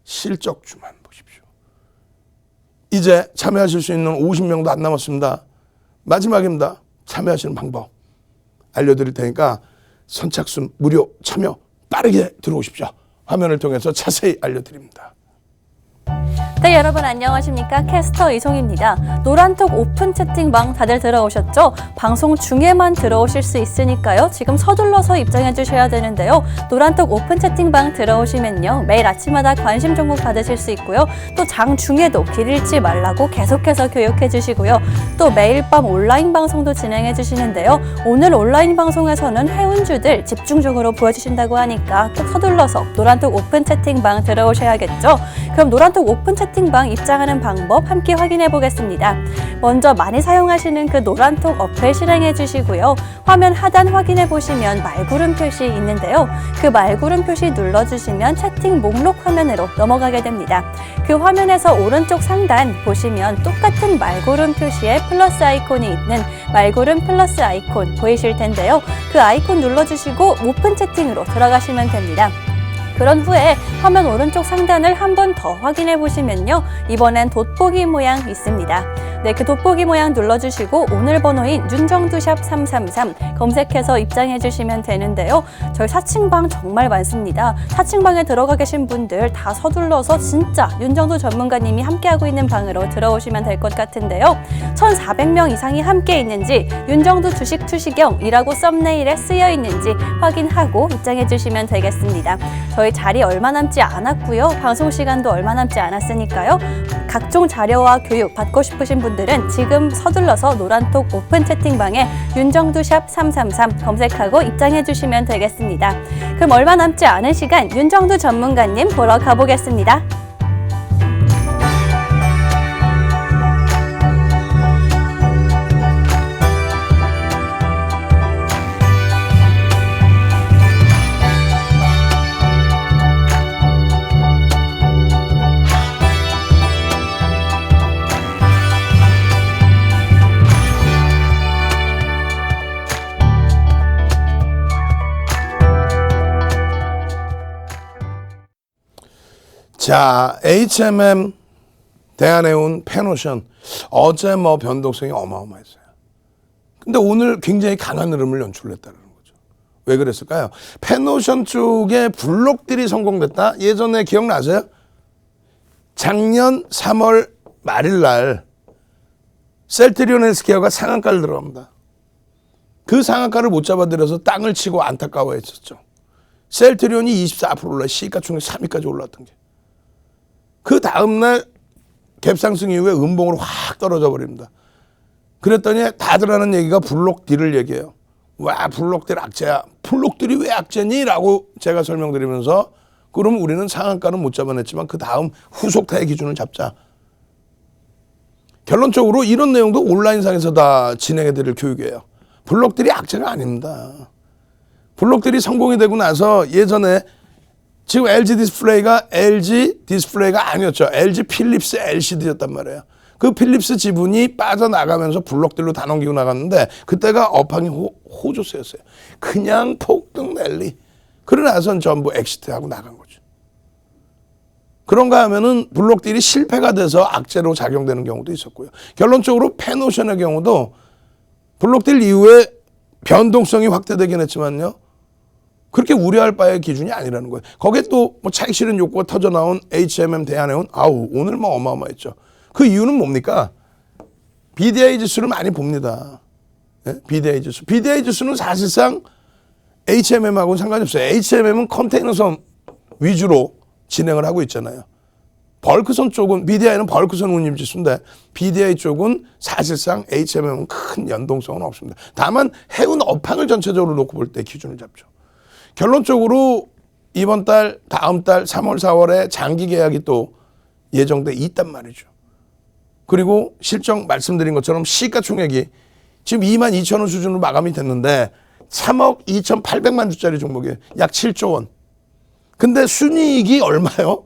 [SPEAKER 3] 실적주만 보십시오. 이제 참여하실 수 있는 50명도 안 남았습니다. 마지막입니다. 참여하시는 방법 알려드릴 테니까 선착순 무료 참여 빠르게 들어오십시오. 화면을 통해서 자세히 알려드립니다.
[SPEAKER 1] 네, 여러분 안녕하십니까? 캐스터 이송입니다. 노란톡 오픈 채팅방 다들 들어오셨죠? 방송 중에만 들어오실 수 있으니까요. 지금 서둘러서 입장해 주셔야 되는데요. 노란톡 오픈 채팅방 들어오시면요. 매일 아침마다 관심 종목 받으실 수 있고요. 또 장 중에도 길 잃지 말라고 계속해서 교육해 주시고요. 또 매일 밤 온라인 방송도 진행해 주시는데요. 오늘 온라인 방송에서는 해운주들 집중적으로 보여주신다고 하니까 꼭 서둘러서 노란톡 오픈 채팅방 들어오셔야겠죠? 그럼 노란톡 오픈 채팅방 입장하는 방법 함께 확인해 보겠습니다. 먼저 많이 사용하시는 그 노란톡 어플 실행해 주시고요. 화면 하단 확인해 보시면 말구름 표시 있는데요. 그 말구름 표시 눌러주시면 채팅 목록 화면으로 넘어가게 됩니다. 그 화면에서 오른쪽 상단 보시면 똑같은 말구름 표시에 플러스 아이콘이 있는 말구름 플러스 아이콘 보이실 텐데요. 그 아이콘 눌러주시고 오픈 채팅으로 들어가시면 됩니다. 그런 후에 화면 오른쪽 상단을 한 번 더 확인해 보시면요. 이번엔 돋보기 모양 있습니다. 네, 그 돋보기 모양 눌러주시고 오늘 번호인 윤정두샵 333 검색해서 입장해 주시면 되는데요. 저희 사칭방 정말 많습니다. 사칭방에 들어가 계신 분들 다 서둘러서 진짜 윤정두 전문가님이 함께하고 있는 방으로 들어오시면 될 것 같은데요. 1,400명 이상이 함께 있는지 윤정두 주식 투시경이라고 썸네일에 쓰여 있는지 확인하고 입장해 주시면 되겠습니다. 저희 자리 얼마 남지 않았고요. 방송 시간도 얼마 남지 않았으니까요. 각종 자료와 교육 받고 싶으신 분들은 지금 서둘러서 노란톡 오픈 채팅방에 윤정두샵 333 검색하고 입장해 주시면 되겠습니다. 그럼 얼마 남지 않은 시간 윤정두 전문가님 보러 가보겠습니다.
[SPEAKER 3] 자, HMM, 대한해운, 페노션 어제 변동성이 어마어마했어요. 근데 오늘 굉장히 강한 흐름을 연출했다는 거죠. 왜 그랬을까요? 페노션 쪽에 블록들이 성공됐다. 예전에 기억나세요? 작년 3월 말일날 셀트리온 헬스케어가 상한가를 들어갑니다. 그 상한가를 못 잡아들여서 땅을 치고 안타까워했었죠. 셀트리온이 24% 올라 시가 총액 3위까지 올랐던 게. 그 다음날 갭상승 이후에 음봉으로 확 떨어져 버립니다. 그랬더니 다들 하는 얘기가 블록딜을 얘기해요. 와, 블록딜 악재야. 블록딜이 왜 악재니? 라고 제가 설명드리면서 그럼 우리는 상한가는 못 잡아냈지만 그 다음 후속타의 기준을 잡자. 결론적으로 이런 내용도 온라인상에서 다 진행해드릴 교육이에요. 블록딜이 악재가 아닙니다. 블록딜이 성공이 되고 나서 예전에 지금 LG 디스플레이가 아니었죠. LG 필립스 LCD였단 말이에요. 그 필립스 지분이 빠져나가면서 블록딜로 다 넘기고 나갔는데 그때가 업황이 호조세였어요. 그냥 폭등 랠리. 그러고 나서는 전부 엑시트하고 나간 거죠. 그런가 하면은 블록딜이 실패가 돼서 악재로 작용되는 경우도 있었고요. 결론적으로 펜오션의 경우도 블록딜 이후에 변동성이 확대되긴 했지만요. 그렇게 우려할 바의 기준이 아니라는 거예요. 거기에 또 뭐 차익 실현 욕구가 터져 나온 HMM 대한해운 오늘 뭐 어마어마했죠. 그 이유는 뭡니까? BDI 지수를 많이 봅니다. 네? BDI 지수. BDI 지수는 사실상 HMM하고는 상관이 없어요. HMM은 컨테이너선 위주로 진행을 하고 있잖아요. 벌크선 쪽은 BDI는 벌크선 운임 지수인데 BDI 쪽은 사실상 HMM은 큰 연동성은 없습니다. 다만 해운 업황을 전체적으로 놓고 볼 때 기준을 잡죠. 결론적으로 이번 달, 다음 달 3월, 4월에 장기 계약이 또 예정돼 있단 말이죠. 그리고 실적 말씀드린 것처럼 시가총액이 지금 22,000원 수준으로 마감이 됐는데 3억 2,800만 주짜리 종목이에요. 약 7조 원. 근데 순이익이 얼마요?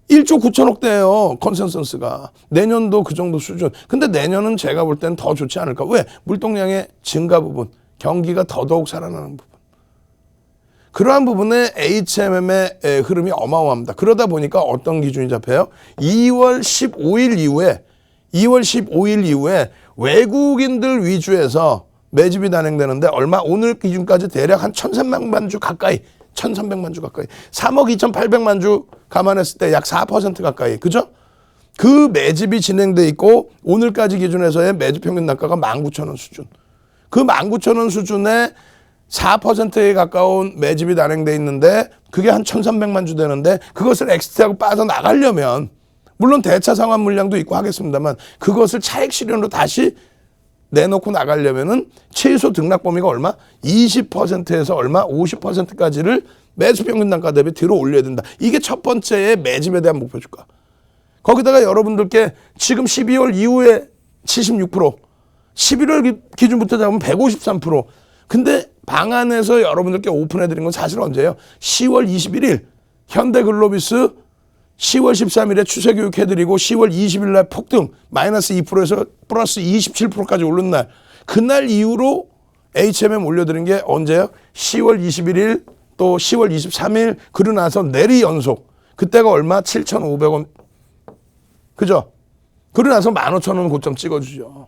[SPEAKER 3] 1조 9천억대예요. 컨센서스가. 내년도 그 정도 수준. 근데 내년은 제가 볼 때는 더 좋지 않을까. 왜? 물동량의 증가 부분. 경기가 더더욱 살아나는 부분. 그러한 부분에 HMM의 흐름이 어마어마합니다. 그러다 보니까 어떤 기준이 잡혀요? 2월 15일 이후에 외국인들 위주에서 매집이 단행되는데 얼마? 오늘 기준까지 대략 한 1,300만 주 가까이 1,300만 주 가까이 3억 2,800만 주 감안했을 때 약 4% 가까이. 그죠? 그 매집이 진행돼 있고 오늘까지 기준에서의 매집 평균 단가가 19,000원 수준. 그 19,000원 수준에 4%에 가까운 매집이 단행돼 있는데 그게 한 1,300만 주 되는데 그것을 엑시트하고 빠져나가려면 물론 대차 상환 물량도 있고 하겠습니다만 그것을 차익 실현으로 다시 내놓고 나가려면은 최소 등락 범위가 얼마? 20%에서 얼마? 50%까지를 매수 평균 단가 대비 들어 올려야 된다. 이게 첫 번째의 매집에 대한 목표 주가. 거기다가 여러분들께 지금 12월 이후에 76%, 11월 기준부터 잡으면 153%. 근데 방안에서 여러분들께 오픈해드린 건 사실 언제예요? 10월 21일 현대글로비스 10월 13일에 추세 교육해드리고 10월 20일 날 폭등 마이너스 2%에서 플러스 27%까지 오른 날. 그날 이후로 HMM 올려드린 게 언제예요? 10월 21일 또 10월 23일 그러고 나서 내리 연속. 그때가 얼마? 7,500원. 그죠? 그러고 나서 15,000원 고점 찍어주죠.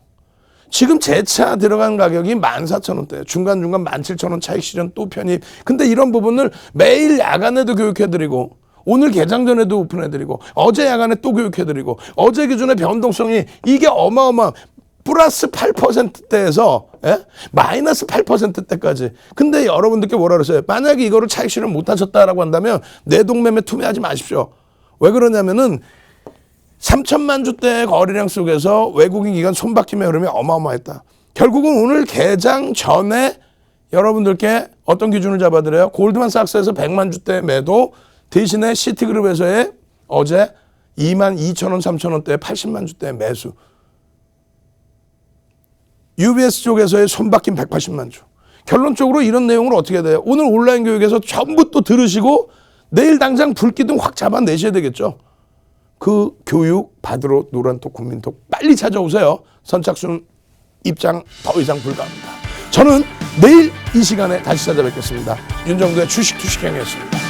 [SPEAKER 3] 지금 제 차 들어간 가격이 14,000원대예요. 중간중간 17,000원 차익 실현 또 편입. 근데 이런 부분을 매일 야간에도 교육해드리고 오늘 개장 전에도 오픈해드리고 어제 야간에 또 교육해드리고 어제 기준의 변동성이 이게 어마어마 플러스 8%대에서 마이너스 8%대까지. 근데 여러분들께 뭐라 그랬어요? 만약에 이거를 차익 실현 못하셨다라고 한다면 내동매매 투매하지 마십시오. 왜 그러냐면은 3천만 주대의 거래량 속에서 외국인 기관 손바뀜의 흐름이 어마어마했다. 결국은 오늘 개장 전에 여러분들께 어떤 기준을 잡아드려요? 골드만삭스에서 100만 주대 매도 대신에 시티그룹에서의 어제 22,000원, 3,000원대 80만 주대 매수. UBS 쪽에서의 손바뀜 180만 주. 결론적으로 이런 내용을 어떻게 해야 돼요? 오늘 온라인 교육에서 전부 또 들으시고 내일 당장 불기둥 확 잡아내셔야 되겠죠. 그 교육 받으러 노란톡 국민톡 빨리 찾아오세요. 선착순 입장 더 이상 불가합니다. 저는 내일 이 시간에 다시 찾아뵙겠습니다. 윤정도의 주식 투시경이었습니다.